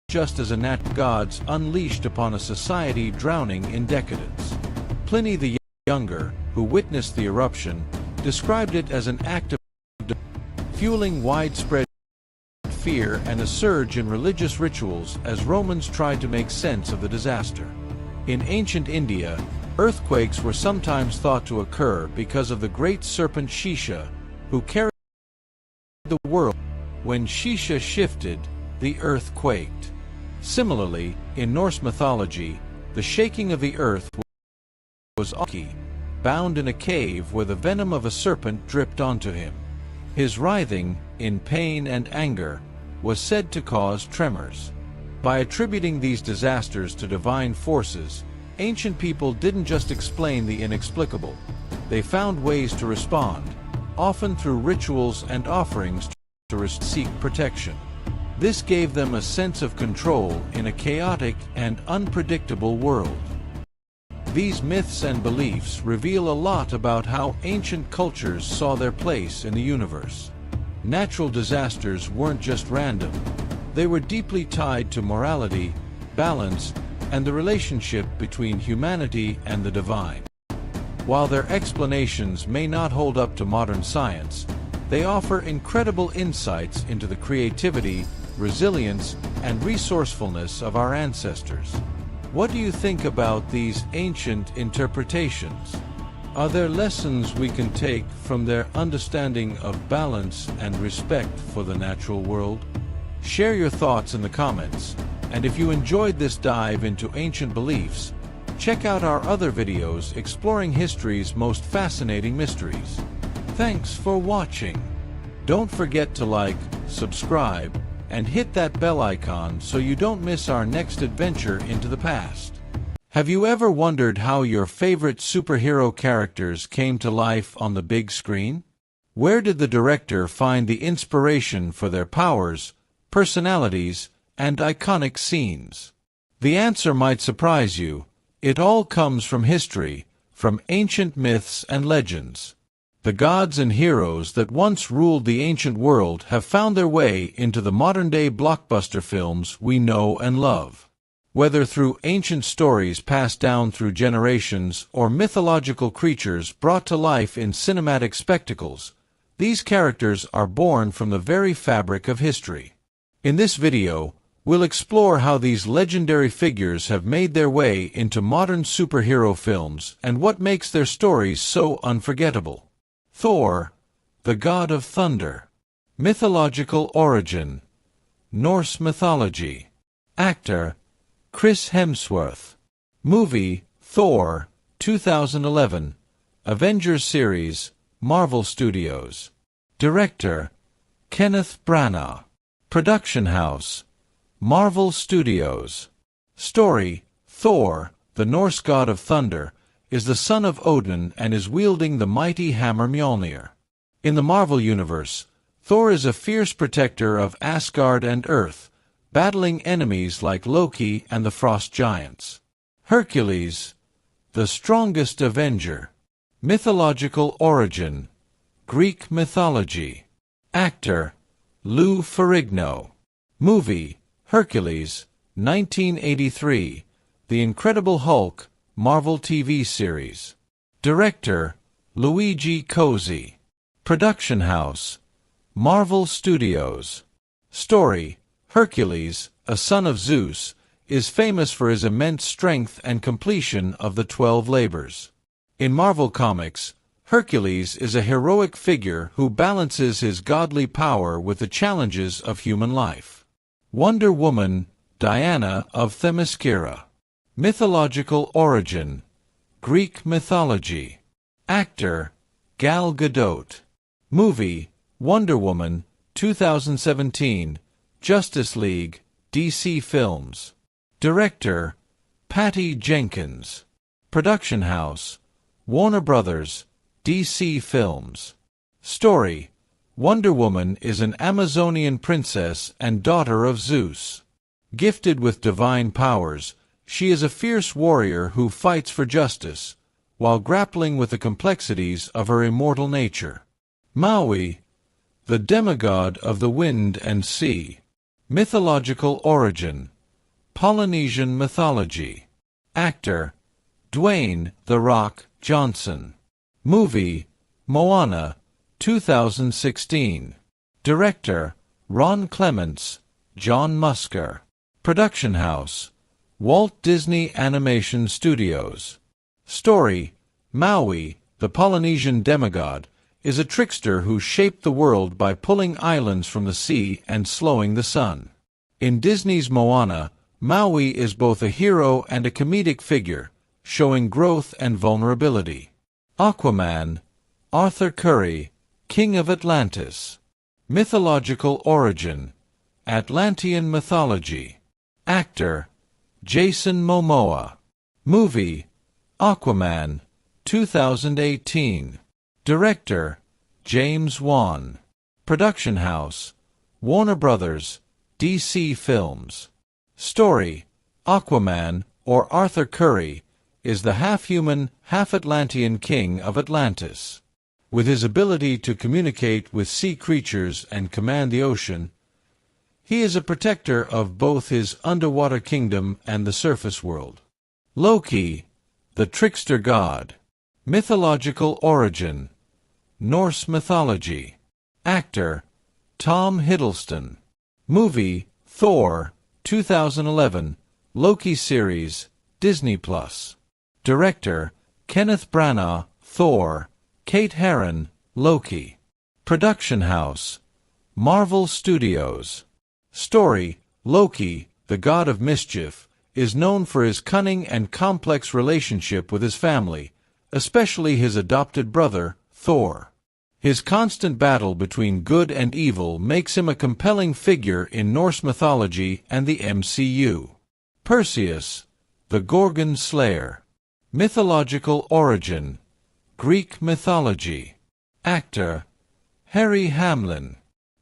just as natural gods unleashed upon a society drowning in decadence. Pliny the Younger, who witnessed the eruption, described it as an act of fueling widespread fear and a surge in religious rituals as Romans tried to make sense of the disaster. In ancient India, earthquakes were sometimes thought to occur because of the great serpent Shisha, who carried the world. When Shisha shifted, the earth quaked. Similarly, in Norse mythology, the shaking of the earth was Loki, bound in a cave where the venom of a serpent dripped onto him. His writhing, in pain and anger, was said to cause tremors. By attributing these disasters to divine forces, ancient people didn't just explain the inexplicable. They found ways to respond, often through rituals and offerings to seek protection. This gave them a sense of control in a chaotic and unpredictable world. These myths and beliefs reveal a lot about how ancient cultures saw their place in the universe. Natural disasters weren't just random. They were deeply tied to morality, balance, and the relationship between humanity and the divine. While their explanations may not hold up to modern science, they offer incredible insights into the creativity, resilience, and resourcefulness of our ancestors. What do you think about these ancient interpretations? Are there lessons we can take from their understanding of balance and respect for the natural world? Share your thoughts in the comments, and if you enjoyed this dive into ancient beliefs, check out our other videos exploring history's most fascinating mysteries. Thanks for watching. Don't forget to like, subscribe, and hit that bell icon so you don't miss our next adventure into the past. Have you ever wondered how your favorite superhero characters came to life on the big screen? Where did the director find the inspiration for their powers, personalities, and iconic scenes? The answer might surprise you. It all comes from history, from ancient myths and legends. The gods and heroes that once ruled the ancient world have found their way into the modern-day blockbuster films we know and love. Whether through ancient stories passed down through generations or mythological creatures brought to life in cinematic spectacles, these characters are born from the very fabric of history. In this video, we'll explore how these legendary figures have made their way into modern superhero films and what makes their stories so unforgettable. Thor, the god of thunder. Mythological origin. Norse mythology. Actor, Chris Hemsworth. Movie, Thor, 2011. Avengers series, Marvel Studios. Director, Kenneth Branagh. Production house, Marvel Studios. Story, Thor, the Norse god of thunder, is the son of Odin and is wielding the mighty hammer Mjolnir. In the Marvel Universe, Thor is a fierce protector of Asgard and Earth, battling enemies like Loki and the Frost Giants. Hercules, the strongest avenger. Mythological origin. Greek mythology. Actor, Lou Ferrigno. Movie, Hercules, 1983. The Incredible Hulk, Marvel TV series. Director, Luigi Cozzi. Production house, Marvel Studios. Story, Hercules, a son of Zeus, is famous for his immense strength and completion of the 12 labors. In Marvel Comics, Hercules is a heroic figure who balances his godly power with the challenges of human life. Wonder Woman, Diana of Themyscira. Mythological origin, Greek mythology. Actor, Gal Gadot. Movie, Wonder Woman, 2017, Justice League, DC Films. Director, Patty Jenkins. Production house, Warner Brothers, DC Films. Story, Wonder Woman is an Amazonian princess and daughter of Zeus. Gifted with divine powers, she is a fierce warrior who fights for justice, while grappling with the complexities of her immortal nature. Maui, the demigod of the wind and sea. Mythological origin, Polynesian mythology. Actor, Dwayne "The Rock" Johnson. Movie, Moana, 2016. Director, Ron Clements, John Musker. Production house, Walt Disney Animation Studios. Story, Maui, the Polynesian demigod, is a trickster who shaped the world by pulling islands from the sea and slowing the sun. In Disney's Moana, Maui is both a hero and a comedic figure, showing growth and vulnerability. Aquaman, Arthur Curry, King of Atlantis. Mythological origin, Atlantean mythology. Actor, Jason Momoa. Movie, Aquaman, 2018. Director, James Wan. Production house, Warner Brothers, DC Films. Story, Aquaman, or Arthur Curry, is the half-human, half-Atlantean king of Atlantis. With his ability to communicate with sea creatures and command the ocean, he is a protector of both his underwater kingdom and the surface world. Loki, the trickster god. Mythological origin, Norse mythology. Actor, Tom Hiddleston. Movie, Thor, 2011, Loki series, Disney+. Director, Kenneth Branagh, Thor. Kate Herron, Loki. Production house, Marvel Studios. Story, Loki, the god of mischief, is known for his cunning and complex relationship with his family, especially his adopted brother, Thor. His constant battle between good and evil makes him a compelling figure in Norse mythology and the MCU. Perseus, the Gorgon Slayer. Mythological origin, Greek mythology. Actor, Harry Hamlin.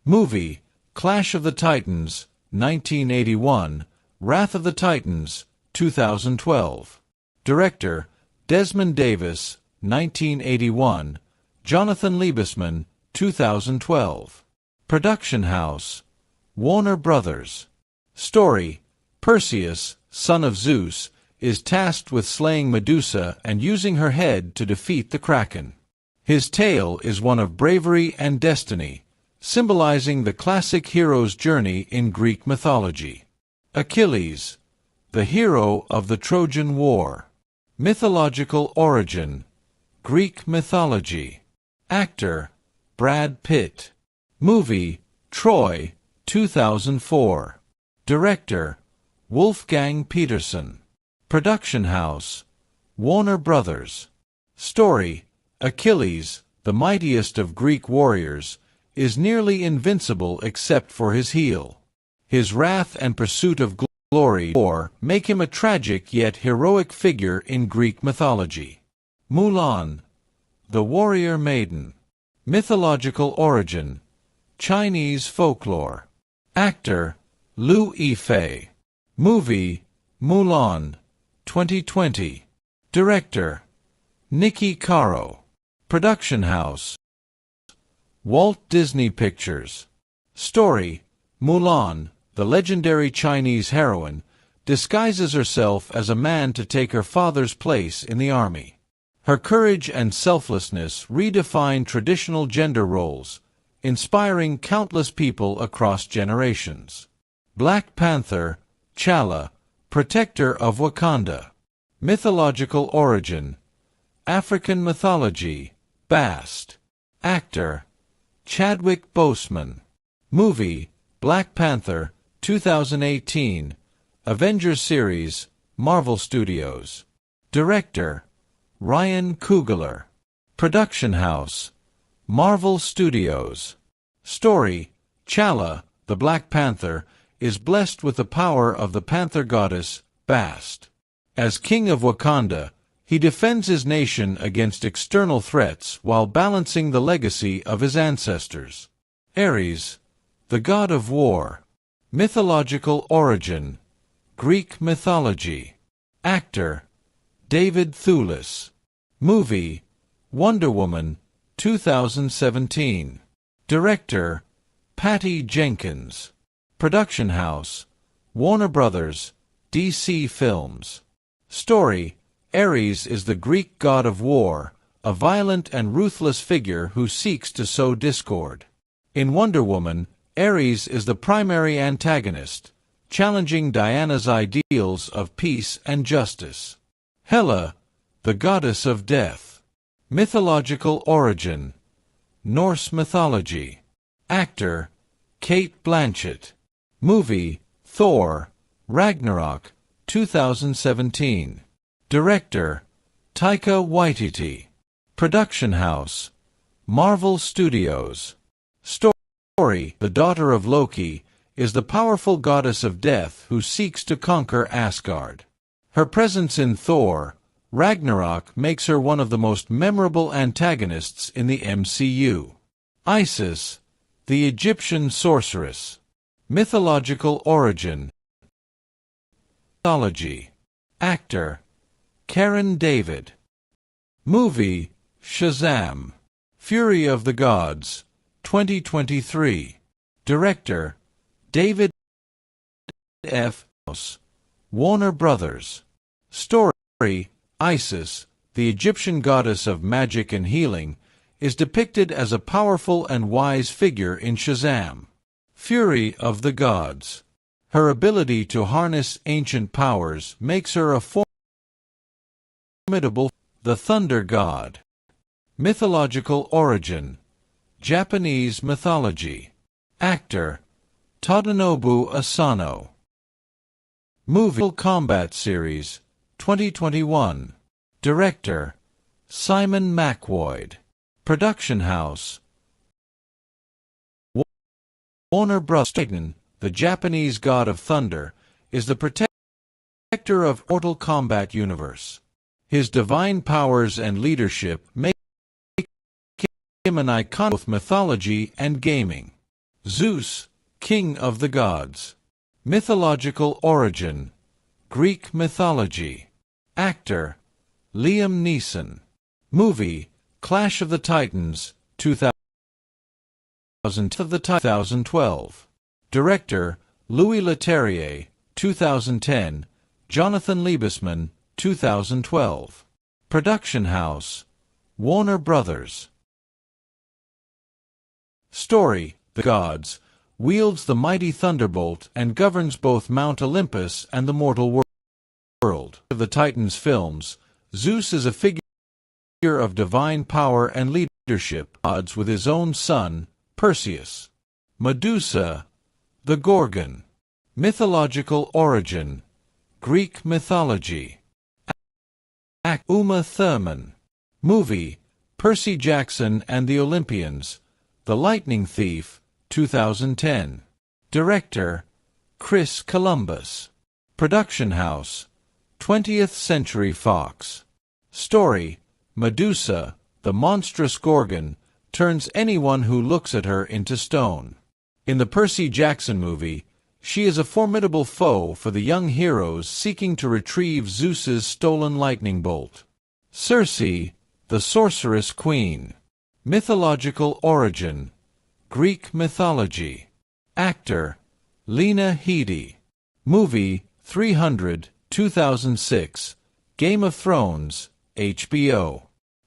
Movie, Clash of the Titans, 1981, Wrath of the Titans, 2012. Director, Desmond Davis, 1981, Jonathan Liebesman, 2012. Production house, Warner Brothers. Story, Perseus, son of Zeus, is tasked with slaying Medusa and using her head to defeat the Kraken. His tale is one of bravery and destiny, symbolizing the classic hero's journey in Greek mythology. Achilles, the hero of the Trojan War. Mythological origin, Greek mythology. Actor, Brad Pitt. Movie, Troy, 2004. Director, Wolfgang Peterson. Production house, Warner Brothers. Story, Achilles, the mightiest of Greek warriors, is nearly invincible except for his heel. His wrath and pursuit of glory make him a tragic yet heroic figure in Greek mythology. Mulan, the warrior maiden. Mythological origin, Chinese folklore. Actor, Liu Yifei. Movie, Mulan, 2020. Director, Nikki Caro. Production house, Walt Disney Pictures. Story, Mulan, the legendary Chinese heroine, disguises herself as a man to take her father's place in the army. Her courage and selflessness redefine traditional gender roles, inspiring countless people across generations. Black Panther, T'Challa, protector of Wakanda. Mythological origin, African mythology, Bast. Actor Chadwick Boseman. Movie Black Panther 2018. Avengers series Marvel Studios. Director Ryan Coogler. Production house Marvel Studios. Story: T'Challa, the Black Panther, is blessed with the power of the panther goddess, Bast. As king of Wakanda, he defends his nation against external threats while balancing the legacy of his ancestors. Ares, the god of war. Mythological origin: Greek mythology. Actor David Thewlis. Movie Wonder Woman 2017. Director Patty Jenkins. Production house Warner Brothers, DC Films. Story: Ares is the Greek god of war, a violent and ruthless figure who seeks to sow discord. In Wonder Woman, Ares is the primary antagonist, challenging Diana's ideals of peace and justice. Hela, the goddess of death. Mythological origin: Norse mythology. Actor Cate Blanchett. Movie Thor Ragnarok 2017. Director Taika Waititi. Production house Marvel Studios. Story: the daughter of Loki is the powerful goddess of death who seeks to conquer Asgard. Her presence in Thor Ragnarok makes her one of the most memorable antagonists in the MCU. Isis, the Egyptian sorceress. Mythological origin: Mythology. Actor Karen David. Movie Shazam! Fury of the Gods 2023. Director David F. House. Warner Brothers. Story: Isis, the Egyptian goddess of magic and healing, is depicted as a powerful and wise figure in Shazam! Fury of the Gods. Her ability to harness ancient powers makes her a formidable, the thunder god. Mythological origin: Japanese mythology. Actor Tadanobu Asano. Movie Combat Series 2021. Director Simon McWoyd. Production house Warner Bros. Titan, the Japanese god of thunder, is the protector of Mortal Kombat universe. His divine powers and leadership make him an icon of both mythology and gaming. Zeus, king of the gods. Mythological origin: Greek mythology. Actor Liam Neeson. Movie Clash of the Titans 2012. Director Louis Leterrier 2010. Jonathan Liebesman 2012. Production house Warner Brothers. Story: the gods wields the mighty thunderbolt and governs both Mount Olympus and the mortal world. Of the Titans films, Zeus is a figure of divine power and leadership, at odds with his own son, Perseus. Medusa, the Gorgon. Mythological origin: Greek mythology. Uma Thurman. Movie Percy Jackson and the Olympians, The Lightning Thief 2010. Director Chris Columbus. Production house 20th Century Fox. Story: Medusa, the monstrous Gorgon, turns anyone who looks at her into stone. In the Percy Jackson movie, she is a formidable foe for the young heroes seeking to retrieve Zeus's stolen lightning bolt. Circe, the Sorceress Queen. Mythological origin: Greek mythology. Actor Lena Headey. Movie 300 2006. Game of Thrones, HBO.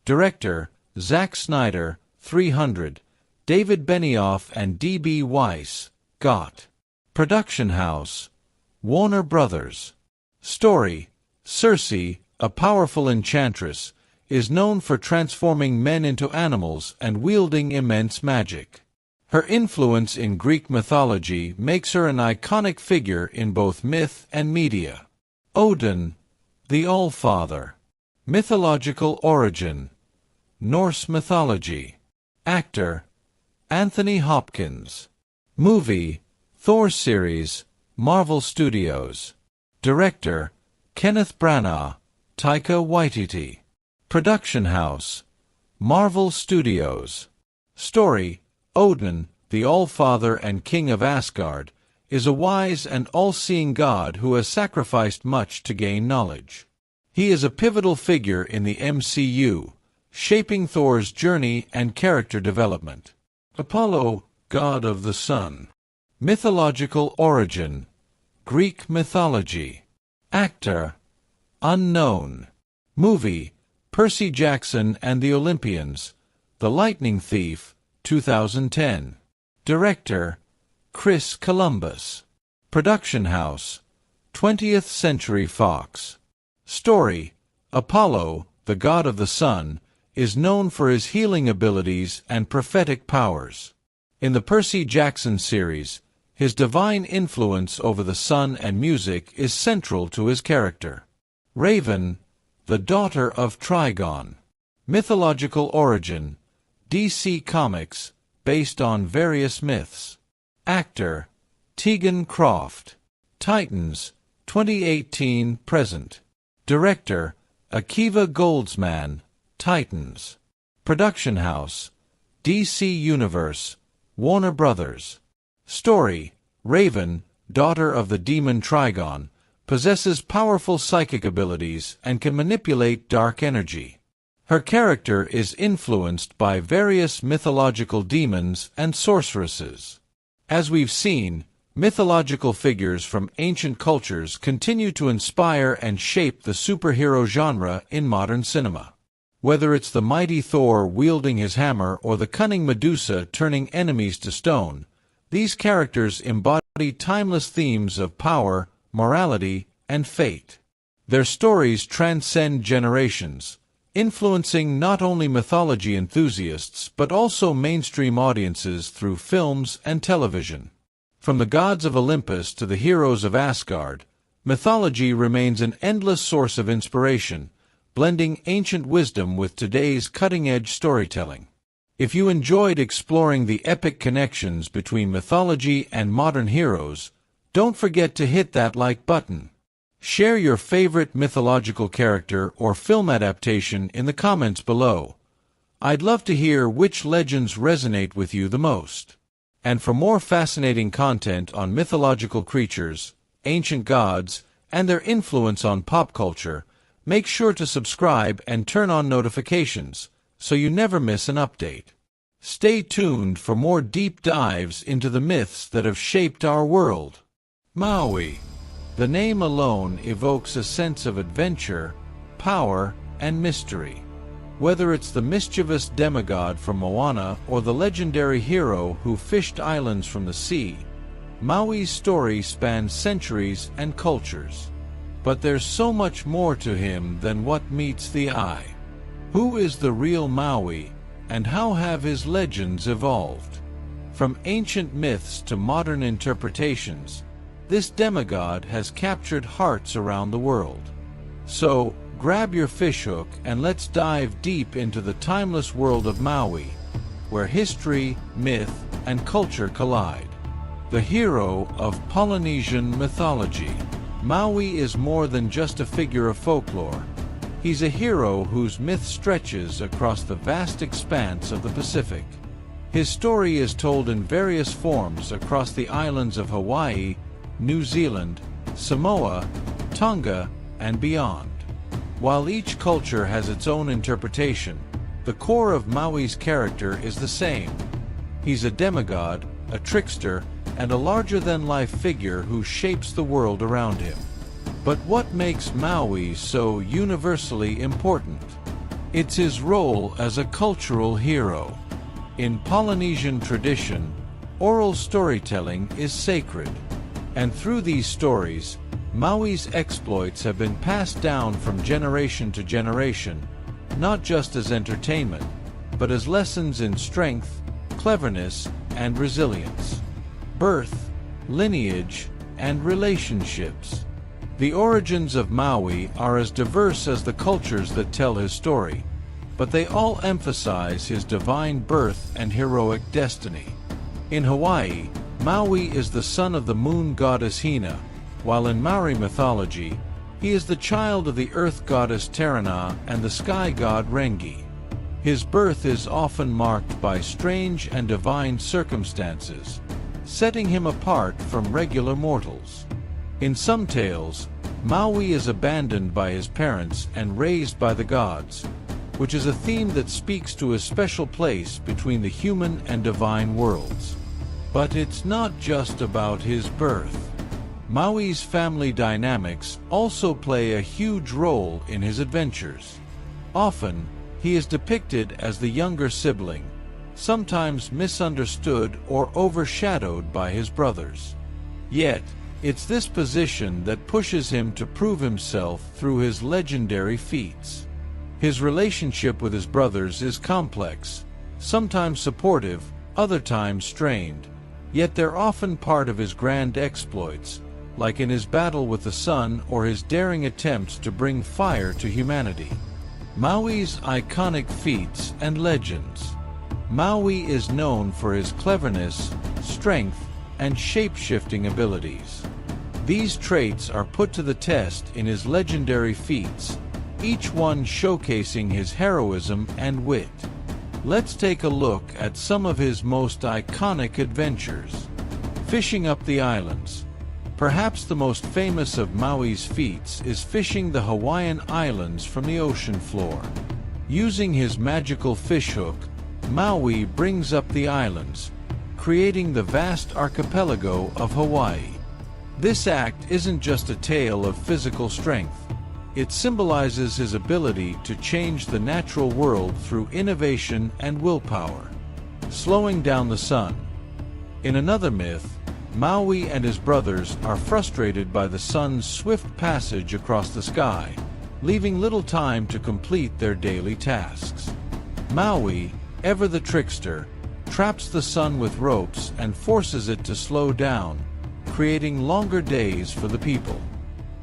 Director Zack Snyder 300. David Benioff and D.B. Weiss, GOT. Production house Warner Brothers. Story: Circe, a powerful enchantress, is known for transforming men into animals and wielding immense magic. Her influence in Greek mythology makes her an iconic figure in both myth and media. Odin, the All-Father. Mythological origin. Norse mythology. Actor, Anthony Hopkins. Movie, Thor series, Marvel Studios. Director, Kenneth Branagh, Taika Waititi. Production house, Marvel Studios. Story, Odin, the All-Father and King of Asgard, is a wise and all-seeing god who has sacrificed much to gain knowledge. He is a pivotal figure in the MCU, shaping Thor's journey and character development. Apollo, god of the sun. Mythological origin. Greek mythology. Actor, unknown. Movie, Percy Jackson and the Olympians, The Lightning Thief, 2010. Director, Chris Columbus. Production house, 20th Century Fox. Story, Apollo, the god of the sun, is known for his healing abilities and prophetic powers. In the Percy Jackson series, his divine influence over the sun and music is central to his character. Raven, the daughter of Trigon. Mythological origin. DC Comics, based on various myths. Actor, Tegan Croft. Titans, 2018-present. Director, Akiva Goldsman, Titans. Production house, DC Universe, Warner Brothers. Story, Raven, daughter of the demon Trigon, possesses powerful psychic abilities and can manipulate dark energy. Her character is influenced by various mythological demons and sorceresses. As we've seen, mythological figures from ancient cultures continue to inspire and shape the superhero genre in modern cinema. Whether it's the mighty Thor wielding his hammer or the cunning Medusa turning enemies to stone, these characters embody timeless themes of power, morality, and fate. Their stories transcend generations, influencing not only mythology enthusiasts but also mainstream audiences through films and television. From the gods of Olympus to the heroes of Asgard, mythology remains an endless source of inspiration, blending ancient wisdom with today's cutting-edge storytelling. If you enjoyed exploring the epic connections between mythology and modern heroes, don't forget to hit that like button. Share your favorite mythological character or film adaptation in the comments below. I'd love to hear which legends resonate with you the most. And for more fascinating content on mythological creatures, ancient gods, and their influence on pop culture, make sure to subscribe and turn on notifications so you never miss an update. Stay tuned for more deep dives into the myths that have shaped our world. Maui. The name alone evokes a sense of adventure, power, and mystery. Whether it's the mischievous demigod from Moana or the legendary hero who fished islands from the sea, Maui's story spans centuries and cultures. But there's so much more to him than what meets the eye. Who is the real Maui, and how have his legends evolved? From ancient myths to modern interpretations, this demigod has captured hearts around the world. So, grab your fishhook and let's dive deep into the timeless world of Maui, where history, myth, and culture collide. The hero of Polynesian mythology. Maui is more than just a figure of folklore. He's a hero whose myth stretches across the vast expanse of the Pacific. His story is told in various forms across the islands of Hawaii, New Zealand, Samoa, Tonga, and beyond. While each culture has its own interpretation, the core of Maui's character is the same. He's a demigod, a trickster, and a larger-than-life figure who shapes the world around him. But what makes Maui so universally important? It's his role as a cultural hero. In Polynesian tradition, oral storytelling is sacred. And through these stories, Maui's exploits have been passed down from generation to generation, not just as entertainment, but as lessons in strength, cleverness, and resilience. Birth, lineage, and relationships. The origins of Maui are as diverse as the cultures that tell his story, but they all emphasize his divine birth and heroic destiny. In Hawaii, Maui is the son of the moon goddess Hina, while in Maori mythology, he is the child of the earth goddess Terana and the sky god Rengi. His birth is often marked by strange and divine circumstances, setting him apart from regular mortals. In some tales, Maui is abandoned by his parents and raised by the gods, which is a theme that speaks to a special place between the human and divine worlds. But it's not just about his birth. Maui's family dynamics also play a huge role in his adventures. Often, he is depicted as the younger sibling, sometimes misunderstood or overshadowed by his brothers. Yet, it's this position that pushes him to prove himself through his legendary feats. His relationship with his brothers is complex, sometimes supportive, other times strained, yet they're often part of his grand exploits, like in his battle with the sun or his daring attempts to bring fire to humanity. Maui's iconic feats and legends. Maui is known for his cleverness, strength, and shape-shifting abilities. These traits are put to the test in his legendary feats, each one showcasing his heroism and wit. Let's take a look at some of his most iconic adventures. Fishing up the islands. Perhaps the most famous of Maui's feats is fishing the Hawaiian Islands from the ocean floor. Using his magical fishhook, Maui brings up the islands, creating the vast archipelago of Hawaii. This act isn't just a tale of physical strength. It symbolizes his ability to change the natural world through innovation and willpower. Slowing down the sun. In another myth, Maui and his brothers are frustrated by the sun's swift passage across the sky, leaving little time to complete their daily tasks. Maui, ever the trickster, traps the sun with ropes and forces it to slow down, creating longer days for the people.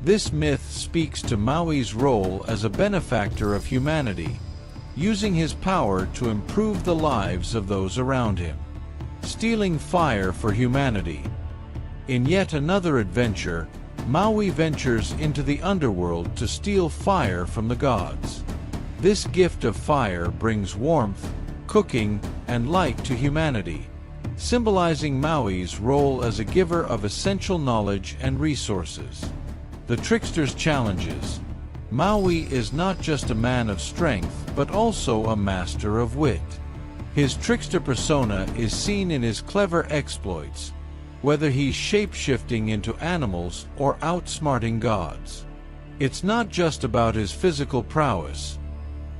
This myth speaks to Maui's role as a benefactor of humanity, using his power to improve the lives of those around him. Stealing fire for humanity. In yet another adventure, Maui ventures into the underworld to steal fire from the gods. This gift of fire brings warmth, cooking, and light to humanity, symbolizing Maui's role as a giver of essential knowledge and resources. The trickster's challenges. Maui is not just a man of strength, but also a master of wit. His trickster persona is seen in his clever exploits, whether he's shape-shifting into animals or outsmarting gods. It's not just about his physical prowess.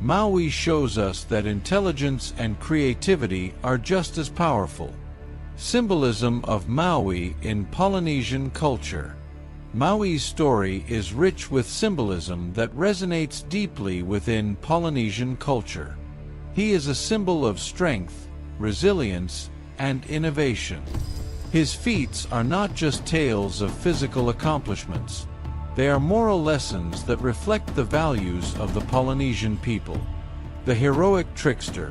Maui shows us that intelligence and creativity are just as powerful. Symbolism of Maui in Polynesian culture. Maui's story is rich with symbolism that resonates deeply within Polynesian culture. He is a symbol of strength, resilience, and innovation. His feats are not just tales of physical accomplishments. They are moral lessons that reflect the values of the Polynesian people. The heroic trickster.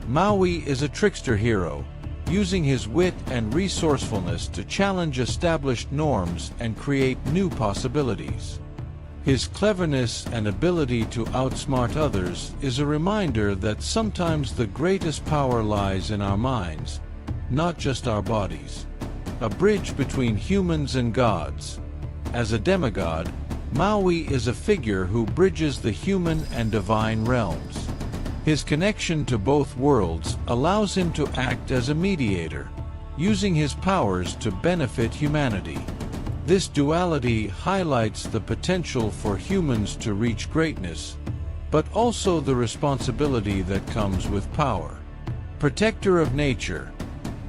Maui is a trickster hero, using his wit and resourcefulness to challenge established norms and create new possibilities. His cleverness and ability to outsmart others is a reminder that sometimes the greatest power lies in our minds, not just our bodies. A bridge between humans and gods. As a demigod, Maui is a figure who bridges the human and divine realms. His connection to both worlds allows him to act as a mediator, using his powers to benefit humanity. This duality highlights the potential for humans to reach greatness, but also the responsibility that comes with power. Protector of nature.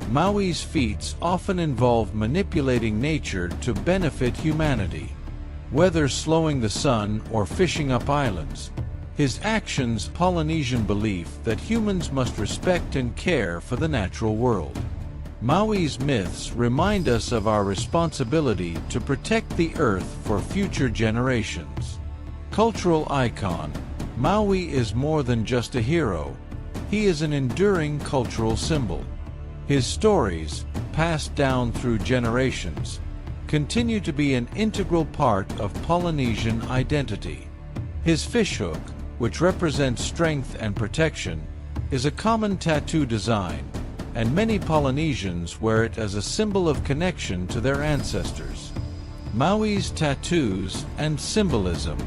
Maui's feats often involve manipulating nature to benefit humanity. Whether slowing the sun or fishing up islands, His actions, Polynesian belief that humans must respect and care for the natural world. Maui's myths remind us of our responsibility to protect the earth for future generations. Cultural icon, Maui is more than just a hero. He is an enduring cultural symbol. His stories, passed down through generations, continue to be an integral part of Polynesian identity. His fishhook, which represents strength and protection, is a common tattoo design, and many Polynesians wear it as a symbol of connection to their ancestors. Maui's tattoos and symbolism.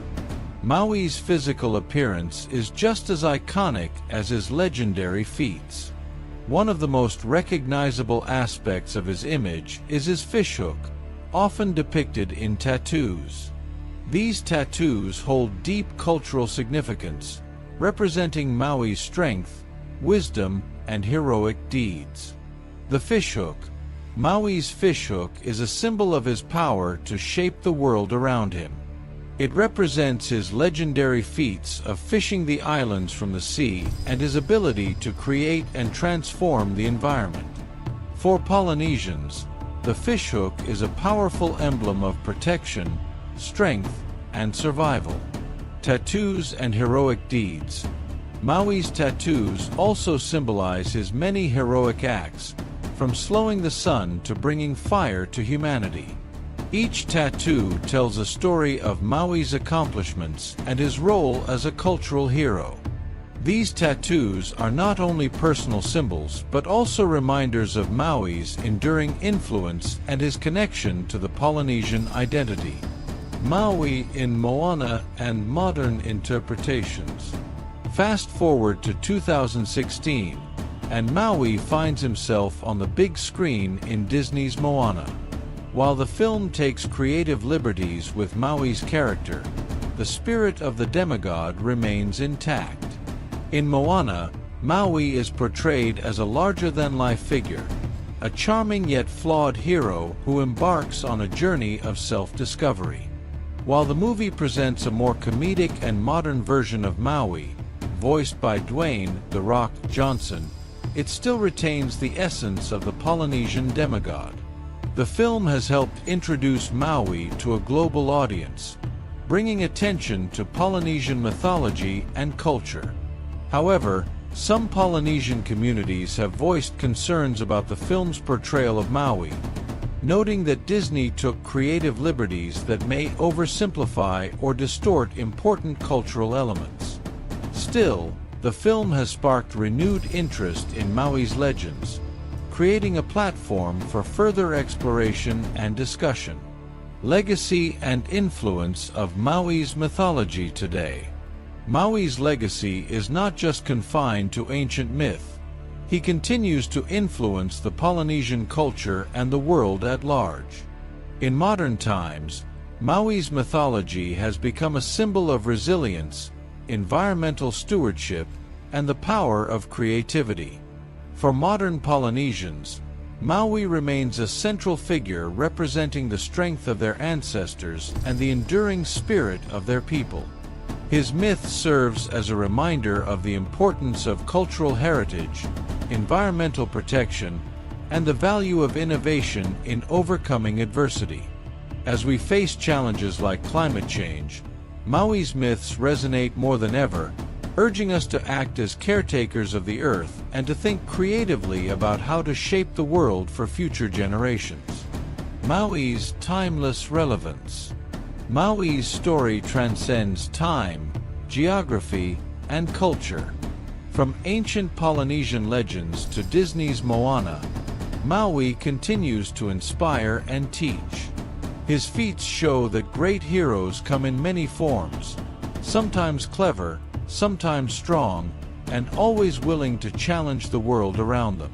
Maui's physical appearance is just as iconic as his legendary feats. One of the most recognizable aspects of his image is his fishhook, often depicted in tattoos. These tattoos hold deep cultural significance, representing Maui's strength, wisdom, and heroic deeds. The fishhook. Maui's fishhook is a symbol of his power to shape the world around him. It represents his legendary feats of fishing the islands from the sea and his ability to create and transform the environment. For Polynesians, the fishhook is a powerful emblem of protection, strength, and survival. Tattoos and heroic deeds. Maui's tattoos also symbolize his many heroic acts, from slowing the sun to bringing fire to humanity. Each tattoo tells a story of Maui's accomplishments and his role as a cultural hero. These tattoos are not only personal symbols but also reminders of Maui's enduring influence and his connection to the Polynesian identity. Maui in Moana and modern interpretations. Fast forward to 2016, and Maui finds himself on the big screen in Disney's Moana. While the film takes creative liberties with Maui's character, the spirit of the demigod remains intact. In Moana, Maui is portrayed as a larger-than-life figure, a charming yet flawed hero who embarks on a journey of self-discovery. While the movie presents a more comedic and modern version of Maui, voiced by Dwayne "The Rock" Johnson, it still retains the essence of the Polynesian demigod. The film has helped introduce Maui to a global audience, bringing attention to Polynesian mythology and culture. However, some Polynesian communities have voiced concerns about the film's portrayal of Maui, noting that Disney took creative liberties that may oversimplify or distort important cultural elements. Still, the film has sparked renewed interest in Maui's legends, creating a platform for further exploration and discussion. Legacy and influence of Maui's mythology today. Maui's legacy is not just confined to ancient myth. He continues to influence the Polynesian culture and the world at large. In modern times, Maui's mythology has become a symbol of resilience, environmental stewardship, and the power of creativity. For modern Polynesians, Maui remains a central figure representing the strength of their ancestors and the enduring spirit of their people. His myth serves as a reminder of the importance of cultural heritage, environmental protection, and the value of innovation in overcoming adversity. As we face challenges like climate change, Maui's myths resonate more than ever, urging us to act as caretakers of the earth and to think creatively about how to shape the world for future generations. Maui's timeless relevance. Maui's story transcends time, geography, and culture. From ancient Polynesian legends to Disney's Moana, Maui continues to inspire and teach. His feats show that great heroes come in many forms, sometimes clever, sometimes strong, and always willing to challenge the world around them.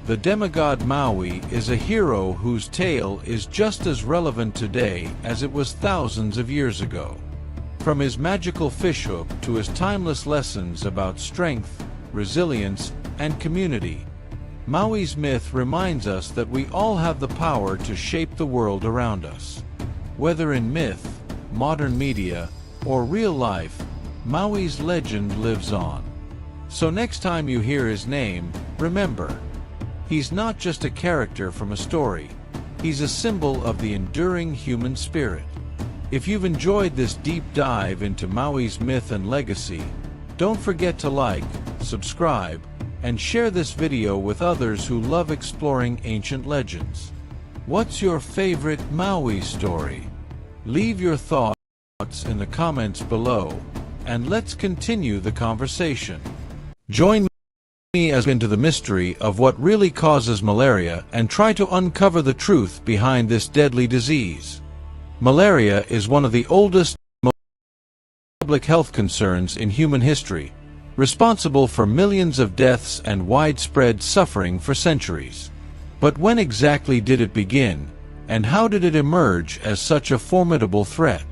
The demigod Maui is a hero whose tale is just as relevant today as it was thousands of years ago. From his magical fishhook to his timeless lessons about strength, resilience, and community, Maui's myth reminds us that we all have the power to shape the world around us. Whether in myth, modern media, or real life, Maui's legend lives on. So next time you hear his name, remember, he's not just a character from a story. He's a symbol of the enduring human spirit. If you've enjoyed this deep dive into Maui's myth and legacy, don't forget to like, subscribe, and share this video with others who love exploring ancient legends. What's your favorite Maui story? Leave your thoughts in the comments below, and let's continue the conversation. Join me as we into the mystery of what really causes malaria and try to uncover the truth behind this deadly disease. Malaria is one of the oldest public health concerns in human history, responsible for millions of deaths and widespread suffering for centuries. But when exactly did it begin, and how did it emerge as such a formidable threat?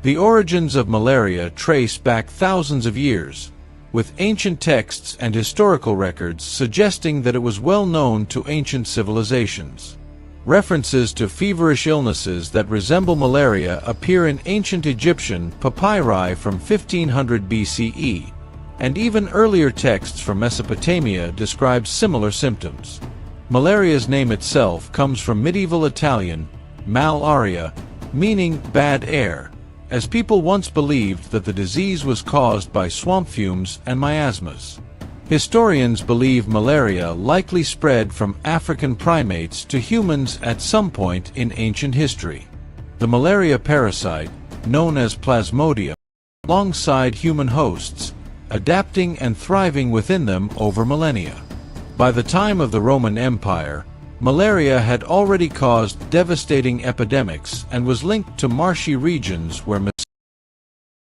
The origins of malaria trace back thousands of years, with ancient texts and historical records suggesting that it was well known to ancient civilizations. References to feverish illnesses that resemble malaria appear in ancient Egyptian papyri from 1500 BCE, and even earlier texts from Mesopotamia describe similar symptoms. Malaria's name itself comes from medieval Italian malaria, meaning bad air, as people once believed that the disease was caused by swamp fumes and miasmas. Historians believe malaria likely spread from African primates to humans at some point in ancient history. The malaria parasite, known as Plasmodium, alongside human hosts, adapting and thriving within them over millennia. By the time of the Roman Empire, malaria had already caused devastating epidemics and was linked to marshy regions where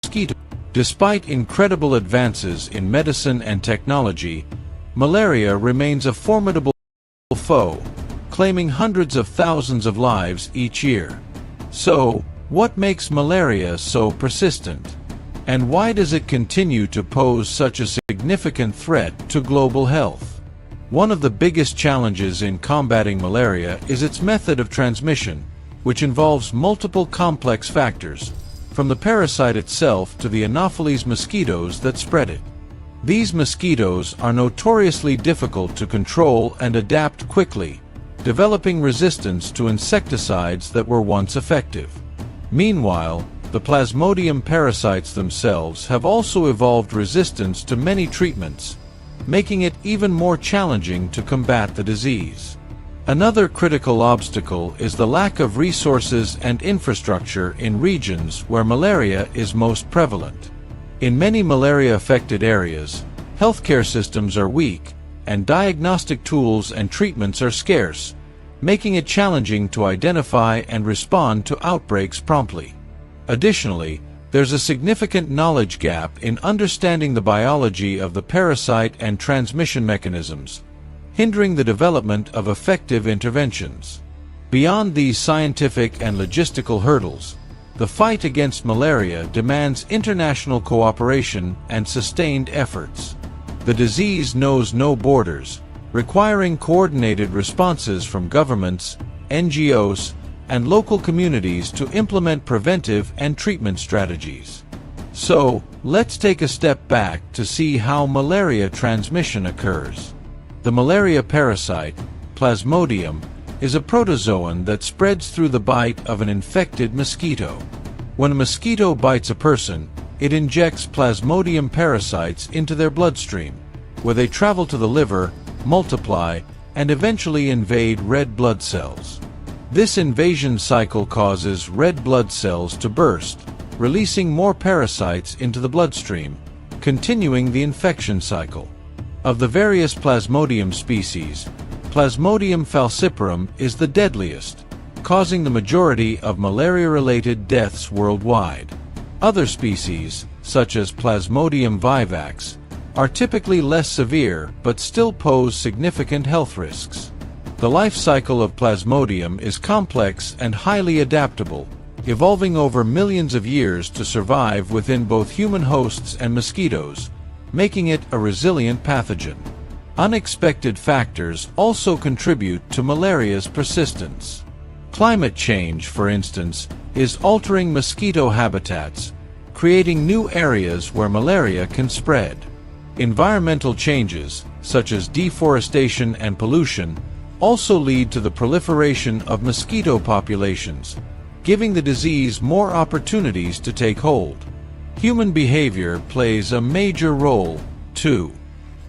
mosquitoes. Despite incredible advances in medicine and technology, malaria remains a formidable foe, claiming hundreds of thousands of lives each year. So, what makes malaria so persistent? And why does it continue to pose such a significant threat to global health? One of the biggest challenges in combating malaria is its method of transmission, which involves multiple complex factors, from the parasite itself to the Anopheles mosquitoes that spread it. These mosquitoes are notoriously difficult to control and adapt quickly, developing resistance to insecticides that were once effective. Meanwhile, the Plasmodium parasites themselves have also evolved resistance to many treatments, making it even more challenging to combat the disease. Another critical obstacle is the lack of resources and infrastructure in regions where malaria is most prevalent. In many malaria-affected areas, healthcare systems are weak, and diagnostic tools and treatments are scarce, making it challenging to identify and respond to outbreaks promptly. Additionally, there's a significant knowledge gap in understanding the biology of the parasite and transmission mechanisms, hindering the development of effective interventions. Beyond these scientific and logistical hurdles, the fight against malaria demands international cooperation and sustained efforts. The disease knows no borders, requiring coordinated responses from governments, NGOs, and local communities to implement preventive and treatment strategies. So, let's take a step back to see how malaria transmission occurs. The malaria parasite, Plasmodium, is a protozoan that spreads through the bite of an infected mosquito. When a mosquito bites a person, it injects Plasmodium parasites into their bloodstream, where they travel to the liver, multiply, and eventually invade red blood cells. This invasion cycle causes red blood cells to burst, releasing more parasites into the bloodstream, continuing the infection cycle. Of the various Plasmodium species, Plasmodium falciparum is the deadliest, causing the majority of malaria-related deaths worldwide. Other species, such as Plasmodium vivax, are typically less severe but still pose significant health risks. The life cycle of Plasmodium is complex and highly adaptable, evolving over millions of years to survive within both human hosts and mosquitoes, making it a resilient pathogen. Unexpected factors also contribute to malaria's persistence. Climate change, for instance, is altering mosquito habitats, creating new areas where malaria can spread. Environmental changes, such as deforestation and pollution, also lead to the proliferation of mosquito populations, giving the disease more opportunities to take hold. Human behavior plays a major role, too.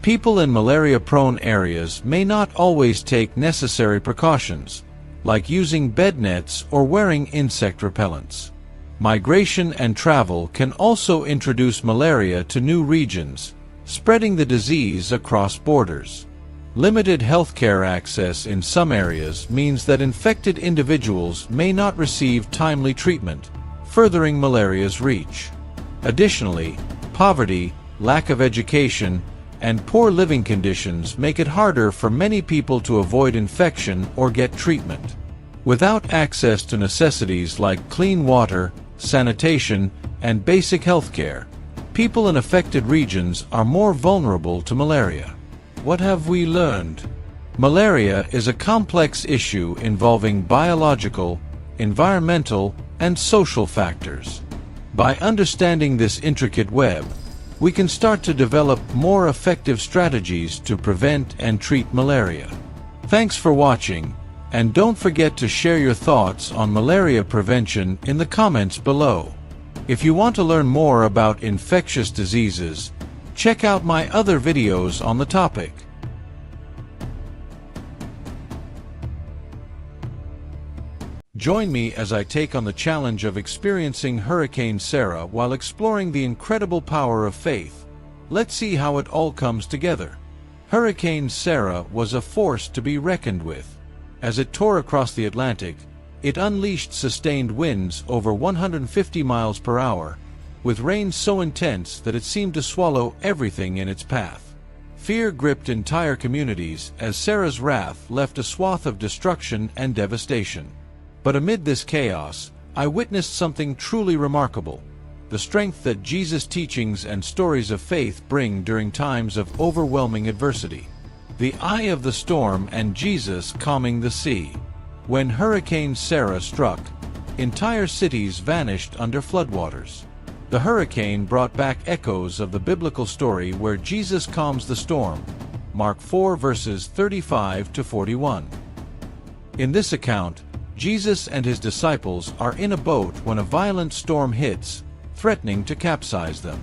People in malaria-prone areas may not always take necessary precautions, like using bed nets or wearing insect repellents. Migration and travel can also introduce malaria to new regions, spreading the disease across borders. Limited healthcare access in some areas means that infected individuals may not receive timely treatment, furthering malaria's reach. Additionally, poverty, lack of education, and poor living conditions make it harder for many people to avoid infection or get treatment. Without access to necessities like clean water, sanitation, and basic health care, people in affected regions are more vulnerable to malaria. What have we learned? Malaria is a complex issue involving biological, environmental, and social factors. By understanding this intricate web, we can start to develop more effective strategies to prevent and treat malaria. Thanks for watching, and don't forget to share your thoughts on malaria prevention in the comments below. If you want to learn more about infectious diseases, check out my other videos on the topic. Join me as I take on the challenge of experiencing Hurricane Sarah while exploring the incredible power of faith. Let's see how it all comes together. Hurricane Sarah was a force to be reckoned with. As it tore across the Atlantic, it unleashed sustained winds over 150 miles per hour, with rain so intense that it seemed to swallow everything in its path. Fear gripped entire communities as Sarah's wrath left a swath of destruction and devastation. But amid this chaos, I witnessed something truly remarkable: the strength that Jesus' teachings and stories of faith bring during times of overwhelming adversity. The eye of the storm and Jesus calming the sea. When Hurricane Sarah struck, entire cities vanished under floodwaters. The hurricane brought back echoes of the biblical story where Jesus calms the storm, Mark 4 verses 35 to 41. In this account, Jesus and his disciples are in a boat when a violent storm hits, threatening to capsize them.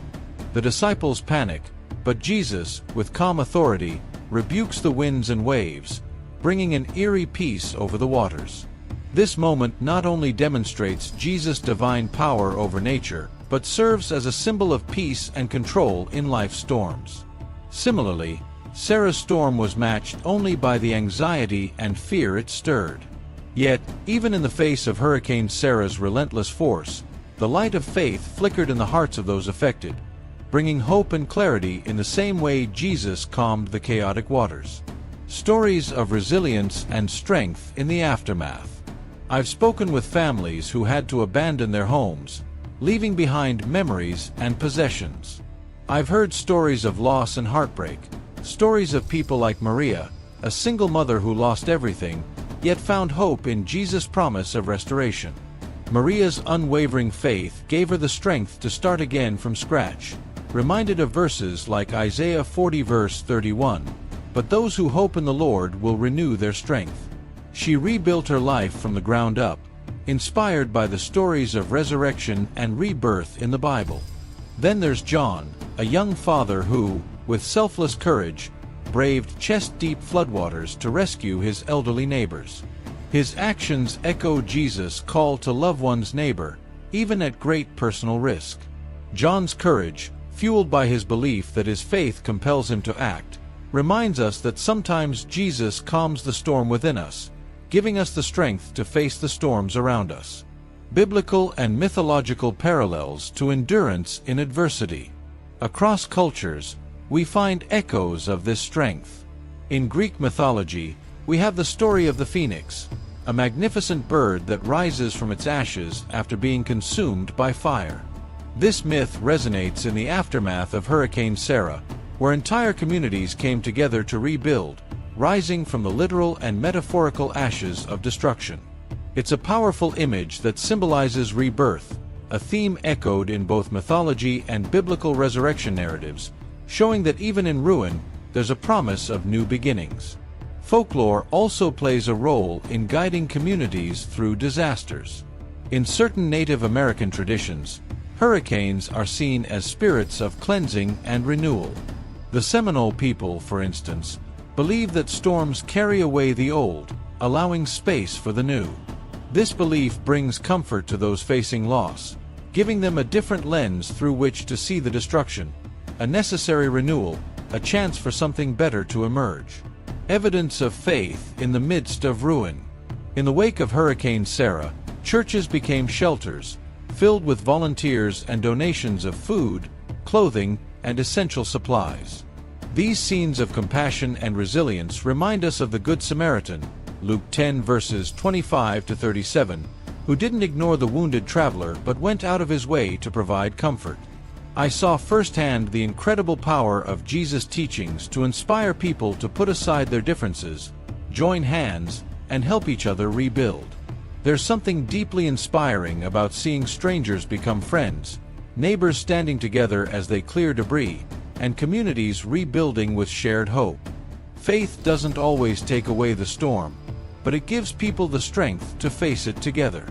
The disciples panic, but Jesus, with calm authority, rebukes the winds and waves, bringing an eerie peace over the waters. This moment not only demonstrates Jesus' divine power over nature, but serves as a symbol of peace and control in life's storms. Similarly, Sarah's storm was matched only by the anxiety and fear it stirred. Yet, even in the face of Hurricane Sarah's relentless force, the light of faith flickered in the hearts of those affected, bringing hope and clarity in the same way Jesus calmed the chaotic waters. Stories of resilience and strength in the aftermath. I've spoken with families who had to abandon their homes, leaving behind memories and possessions. I've heard stories of loss and heartbreak, stories of people like Maria, a single mother who lost everything, yet found hope in Jesus' promise of restoration. Maria's unwavering faith gave her the strength to start again from scratch, reminded of verses like Isaiah 40 verse 31, "But those who hope in the Lord will renew their strength." She rebuilt her life from the ground up, inspired by the stories of resurrection and rebirth in the Bible. Then there's John, a young father who, with selfless courage, braved chest-deep floodwaters to rescue his elderly neighbors. His actions echo Jesus' call to love one's neighbor, even at great personal risk. John's courage, fueled by his belief that his faith compels him to act, reminds us that sometimes Jesus calms the storm within us, giving us the strength to face the storms around us. Biblical and mythological parallels to endurance in adversity. Across cultures, we find echoes of this strength. In Greek mythology, we have the story of the phoenix, a magnificent bird that rises from its ashes after being consumed by fire. This myth resonates in the aftermath of Hurricane Sarah, where entire communities came together to rebuild, rising from the literal and metaphorical ashes of destruction. It's a powerful image that symbolizes rebirth, a theme echoed in both mythology and biblical resurrection narratives, showing that even in ruin, there's a promise of new beginnings. Folklore also plays a role in guiding communities through disasters. In certain Native American traditions, hurricanes are seen as spirits of cleansing and renewal. The Seminole people, for instance, believe that storms carry away the old, allowing space for the new. This belief brings comfort to those facing loss, giving them a different lens through which to see the destruction, a necessary renewal, a chance for something better to emerge. Evidence of faith in the midst of ruin. In the wake of Hurricane Sarah, churches became shelters, filled with volunteers and donations of food, clothing, and essential supplies. These scenes of compassion and resilience remind us of the Good Samaritan, Luke 10 verses 25 to 37, who didn't ignore the wounded traveler but went out of his way to provide comfort. I saw firsthand the incredible power of Jesus' teachings to inspire people to put aside their differences, join hands, and help each other rebuild. There's something deeply inspiring about seeing strangers become friends, neighbors standing together as they clear debris, and communities rebuilding with shared hope. Faith doesn't always take away the storm, but it gives people the strength to face it together.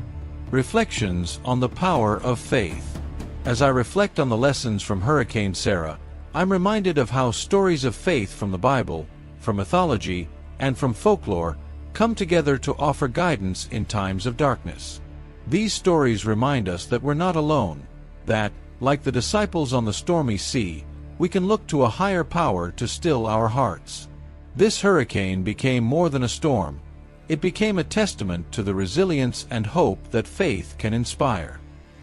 Reflections on the power of faith. As I reflect on the lessons from Hurricane Sarah, I'm reminded of how stories of faith from the Bible, from mythology, and from folklore come together to offer guidance in times of darkness. These stories remind us that we're not alone, that, like the disciples on the stormy sea, we can look to a higher power to still our hearts. This hurricane became more than a storm. It became a testament to the resilience and hope that faith can inspire.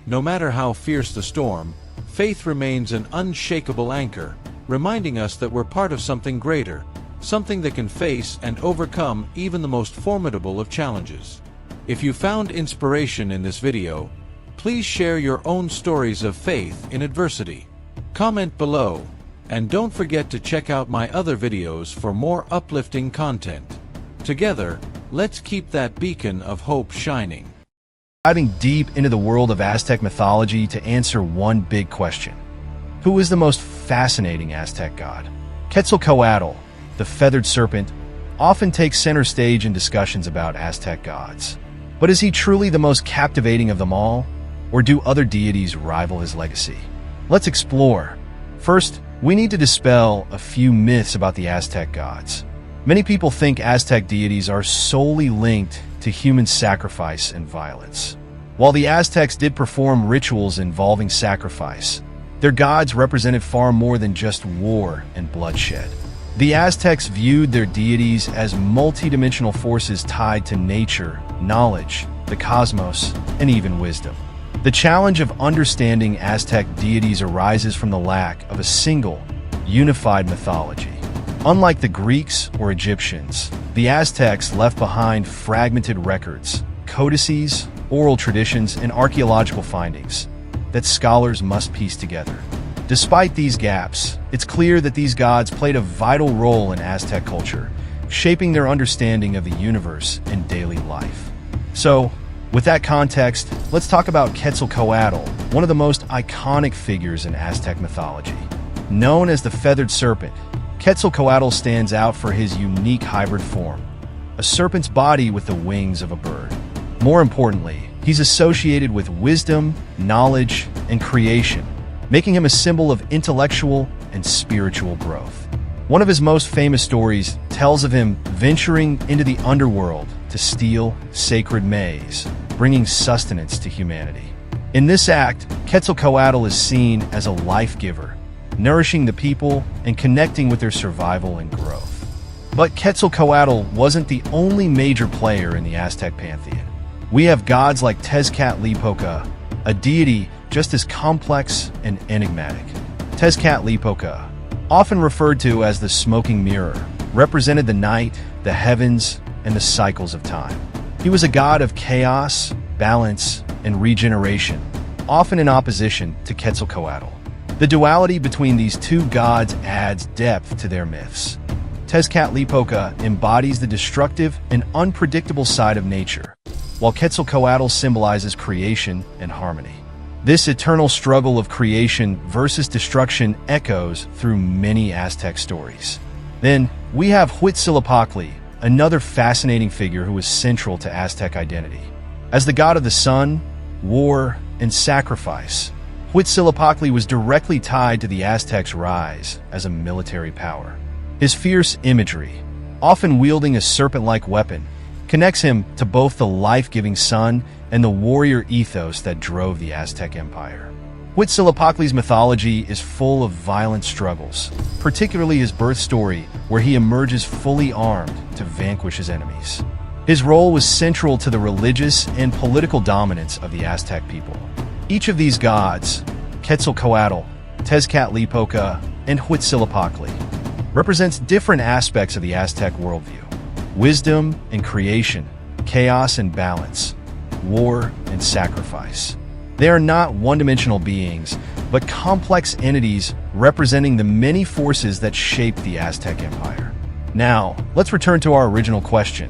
No matter how fierce the storm, faith remains an unshakable anchor, reminding us that we're part of something greater, something that can face and overcome even the most formidable of challenges. If you found inspiration in this video, please share your own stories of faith in adversity. Comment below, and don't forget to check out my other videos for more uplifting content. Together, let's keep that beacon of hope shining. Diving deep into the world of Aztec mythology to answer one big question. Who is the most fascinating Aztec god? Quetzalcoatl, the feathered serpent, often takes center stage in discussions about Aztec gods. But is he truly the most captivating of them all? Or do other deities rival his legacy? Let's explore. First, we need to dispel a few myths about the Aztec gods. Many people think Aztec deities are solely linked to human sacrifice and violence. While the Aztecs did perform rituals involving sacrifice, their gods represented far more than just war and bloodshed. The Aztecs viewed their deities as multidimensional forces tied to nature, knowledge, the cosmos, and even wisdom. The challenge of understanding Aztec deities arises from the lack of a single, unified mythology. Unlike the Greeks or Egyptians, the Aztecs left behind fragmented records, codices, oral traditions, and archaeological findings that scholars must piece together. Despite these gaps, it's clear that these gods played a vital role in Aztec culture, shaping their understanding of the universe and daily life. So, with that context, let's talk about Quetzalcoatl, one of the most iconic figures in Aztec mythology. Known as the feathered serpent, Quetzalcoatl stands out for his unique hybrid form, a serpent's body with the wings of a bird. More importantly, he's associated with wisdom, knowledge, and creation, making him a symbol of intellectual and spiritual growth. One of his most famous stories tells of him venturing into the underworld to steal sacred maize, bringing sustenance to humanity. In this act, Quetzalcoatl is seen as a life giver, nourishing the people and connecting with their survival and growth. But Quetzalcoatl wasn't the only major player in the Aztec pantheon. We have gods like Tezcatlipoca, a deity just as complex and enigmatic. Tezcatlipoca, often referred to as the smoking mirror, represented the night, the heavens, and the cycles of time. He was a god of chaos, balance, and regeneration, often in opposition to Quetzalcoatl. The duality between these two gods adds depth to their myths. Tezcatlipoca embodies the destructive and unpredictable side of nature, while Quetzalcoatl symbolizes creation and harmony. This eternal struggle of creation versus destruction echoes through many Aztec stories. Then, we have Huitzilopochtli, another fascinating figure who is central to Aztec identity. As the god of the sun, war, and sacrifice, Huitzilopochtli was directly tied to the Aztecs' rise as a military power. His fierce imagery, often wielding a serpent-like weapon, connects him to both the life-giving sun and the warrior ethos that drove the Aztec Empire. Huitzilopochtli's mythology is full of violent struggles, particularly his birth story, where he emerges fully armed to vanquish his enemies. His role was central to the religious and political dominance of the Aztec people. Each of these gods, Quetzalcoatl, Tezcatlipoca, and Huitzilopochtli, represents different aspects of the Aztec worldview: wisdom and creation, chaos and balance, war and sacrifice. They are not one-dimensional beings, but complex entities representing the many forces that shaped the Aztec Empire. Now, let's return to our original question.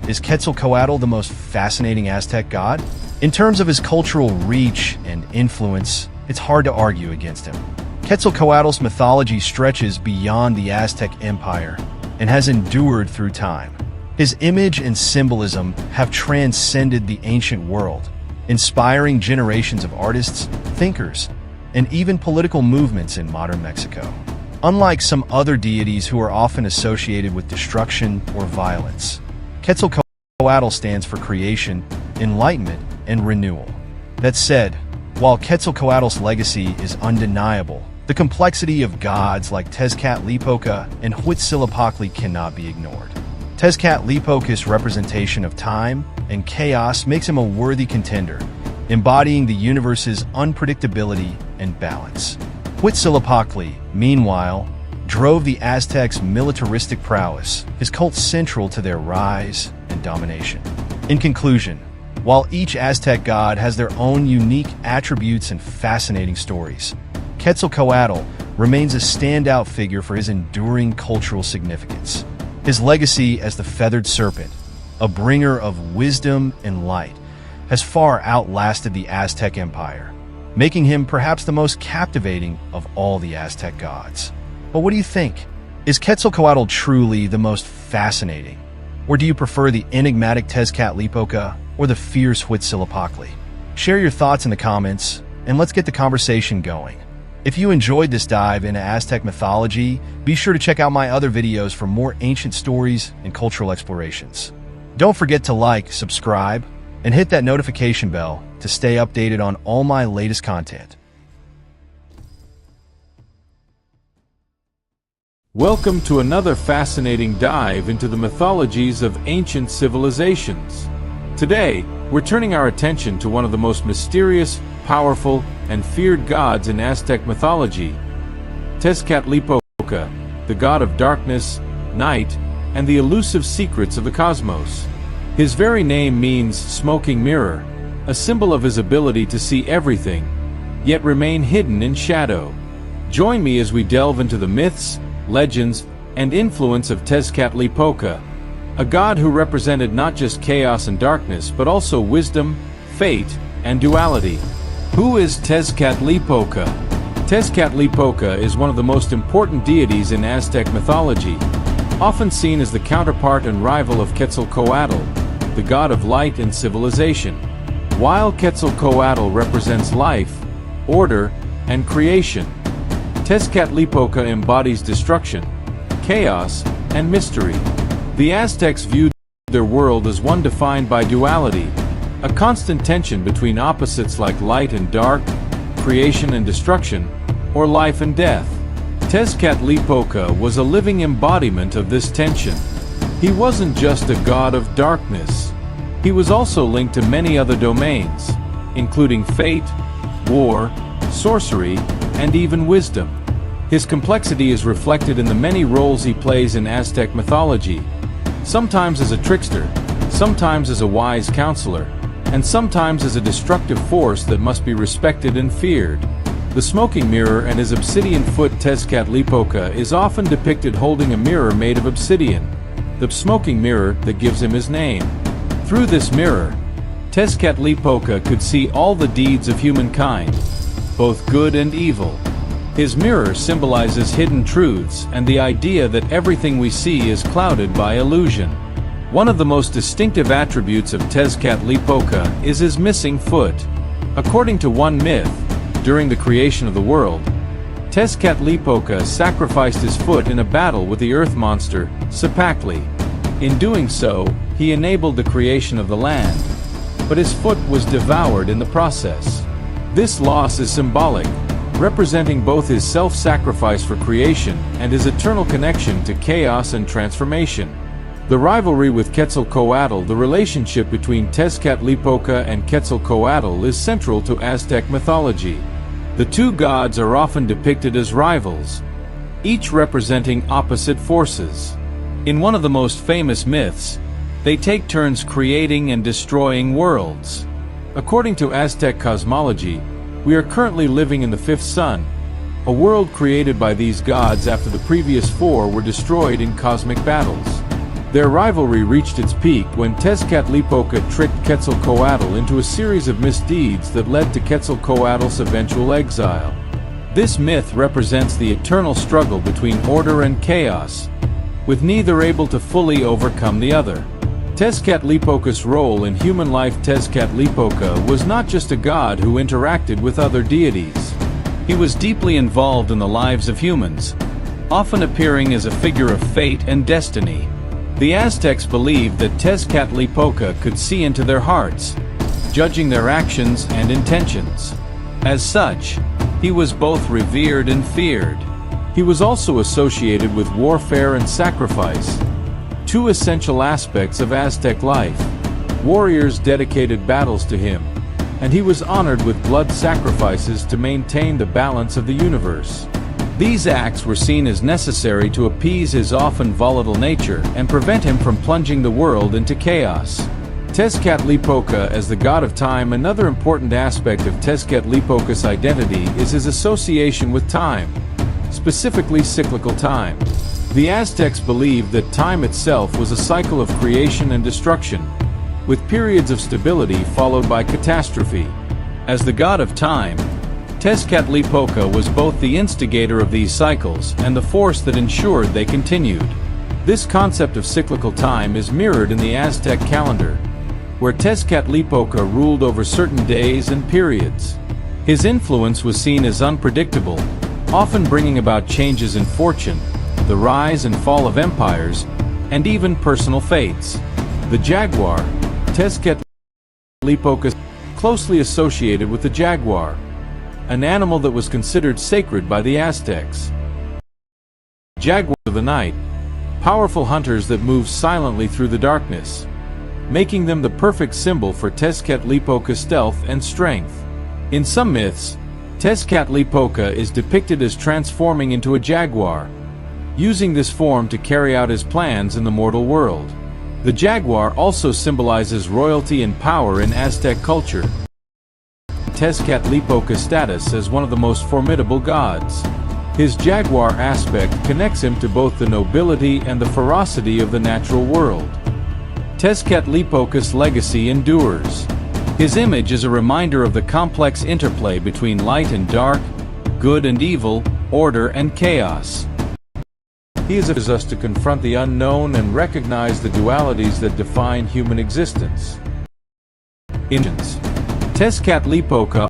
Is Quetzalcoatl the most fascinating Aztec god? In terms of his cultural reach and influence, it's hard to argue against him. Quetzalcoatl's mythology stretches beyond the Aztec Empire and has endured through time. His image and symbolism have transcended the ancient world, inspiring generations of artists, thinkers, and even political movements in modern Mexico. Unlike some other deities who are often associated with destruction or violence, Quetzalcoatl stands for creation, enlightenment, and renewal. That said, while Quetzalcoatl's legacy is undeniable, the complexity of gods like Tezcatlipoca and Huitzilopochtli cannot be ignored. Tezcatlipoca's representation of time and chaos makes him a worthy contender, embodying the universe's unpredictability and balance. Huitzilopochtli, meanwhile, drove the Aztecs' militaristic prowess, his cult central to their rise and domination. In conclusion, while each Aztec god has their own unique attributes and fascinating stories, Quetzalcoatl remains a standout figure for his enduring cultural significance. His legacy as the feathered serpent, a bringer of wisdom and light, has far outlasted the Aztec Empire, making him perhaps the most captivating of all the Aztec gods. But what do you think? Is Quetzalcoatl truly the most fascinating? Or do you prefer the enigmatic Tezcatlipoca or the fierce Huitzilopochtli? Share your thoughts in the comments, and let's get the conversation going. If you enjoyed this dive into Aztec mythology, be sure to check out my other videos for more ancient stories and cultural explorations. Don't forget to like, subscribe, and hit that notification bell to stay updated on all my latest content. Welcome to another fascinating dive into the mythologies of ancient civilizations. Today, we're turning our attention to one of the most mysterious, powerful, and feared gods in Aztec mythology, Tezcatlipoca, the god of darkness, night, and the elusive secrets of the cosmos. His very name means smoking mirror, a symbol of his ability to see everything, yet remain hidden in shadow. Join me as we delve into the myths, legends, and influence of Tezcatlipoca, a god who represented not just chaos and darkness, but also wisdom, fate, and duality. Who is Tezcatlipoca? Tezcatlipoca is one of the most important deities in Aztec mythology, often seen as the counterpart and rival of Quetzalcoatl, the god of light and civilization. While Quetzalcoatl represents life, order, and creation, Tezcatlipoca embodies destruction, chaos, and mystery. The Aztecs viewed their world as one defined by duality, a constant tension between opposites like light and dark, creation and destruction, or life and death. Tezcatlipoca was a living embodiment of this tension. He wasn't just a god of darkness. He was also linked to many other domains, including fate, war, sorcery, and even wisdom. His complexity is reflected in the many roles he plays in Aztec mythology, sometimes as a trickster, sometimes as a wise counselor, and sometimes as a destructive force that must be respected and feared. The smoking mirror and his obsidian foot Tezcatlipoca is often depicted holding a mirror made of obsidian, the smoking mirror that gives him his name. Through this mirror, Tezcatlipoca could see all the deeds of humankind, both good and evil. His mirror symbolizes hidden truths and the idea that everything we see is clouded by illusion. One of the most distinctive attributes of Tezcatlipoca is his missing foot. According to one myth, during the creation of the world, Tezcatlipoca sacrificed his foot in a battle with the earth monster, Huitzilopochtli. In doing so, he enabled the creation of the land, but his foot was devoured in the process. This loss is symbolic, representing both his self-sacrifice for creation and his eternal connection to chaos and transformation. The rivalry with Quetzalcoatl. The relationship between Tezcatlipoca and Quetzalcoatl is central to Aztec mythology. The two gods are often depicted as rivals, each representing opposite forces. In one of the most famous myths, they take turns creating and destroying worlds. According to Aztec cosmology, we are currently living in the fifth sun, a world created by these gods after the previous four were destroyed in cosmic battles. Their rivalry reached its peak when Tezcatlipoca tricked Quetzalcoatl into a series of misdeeds that led to Quetzalcoatl's eventual exile. This myth represents the eternal struggle between order and chaos, with neither able to fully overcome the other. Tezcatlipoca's role in human life. Tezcatlipoca was not just a god who interacted with other deities. He was deeply involved in the lives of humans, often appearing as a figure of fate and destiny. The Aztecs believed that Tezcatlipoca could see into their hearts, judging their actions and intentions. As such, he was both revered and feared. He was also associated with warfare and sacrifice, two essential aspects of Aztec life. Warriors dedicated battles to him, and he was honored with blood sacrifices to maintain the balance of the universe. These acts were seen as necessary to appease his often volatile nature and prevent him from plunging the world into chaos. Tezcatlipoca as the god of time. Another important aspect of Tezcatlipoca's identity is his association with time, specifically cyclical time. The Aztecs believed that time itself was a cycle of creation and destruction, with periods of stability followed by catastrophe. As the god of time, Tezcatlipoca was both the instigator of these cycles and the force that ensured they continued. This concept of cyclical time is mirrored in the Aztec calendar, where Tezcatlipoca ruled over certain days and periods. His influence was seen as unpredictable, often bringing about changes in fortune, the rise and fall of empires, and even personal fates. The jaguar, Tezcatlipoca, closely associated with the jaguar, an animal that was considered sacred by the Aztecs. Jaguars of the night, powerful hunters that move silently through the darkness, making them the perfect symbol for Tezcatlipoca's stealth and strength. In some myths, Tezcatlipoca is depicted as transforming into a jaguar, using this form to carry out his plans in the mortal world. The jaguar also symbolizes royalty and power in Aztec culture. Tezcatlipoca's status as one of the most formidable gods. His jaguar aspect connects him to both the nobility and the ferocity of the natural world. Tezcatlipoca's legacy endures. His image is a reminder of the complex interplay between light and dark, good and evil, order and chaos. He is us to confront the unknown and recognize the dualities that define human existence. Tezcatlipoca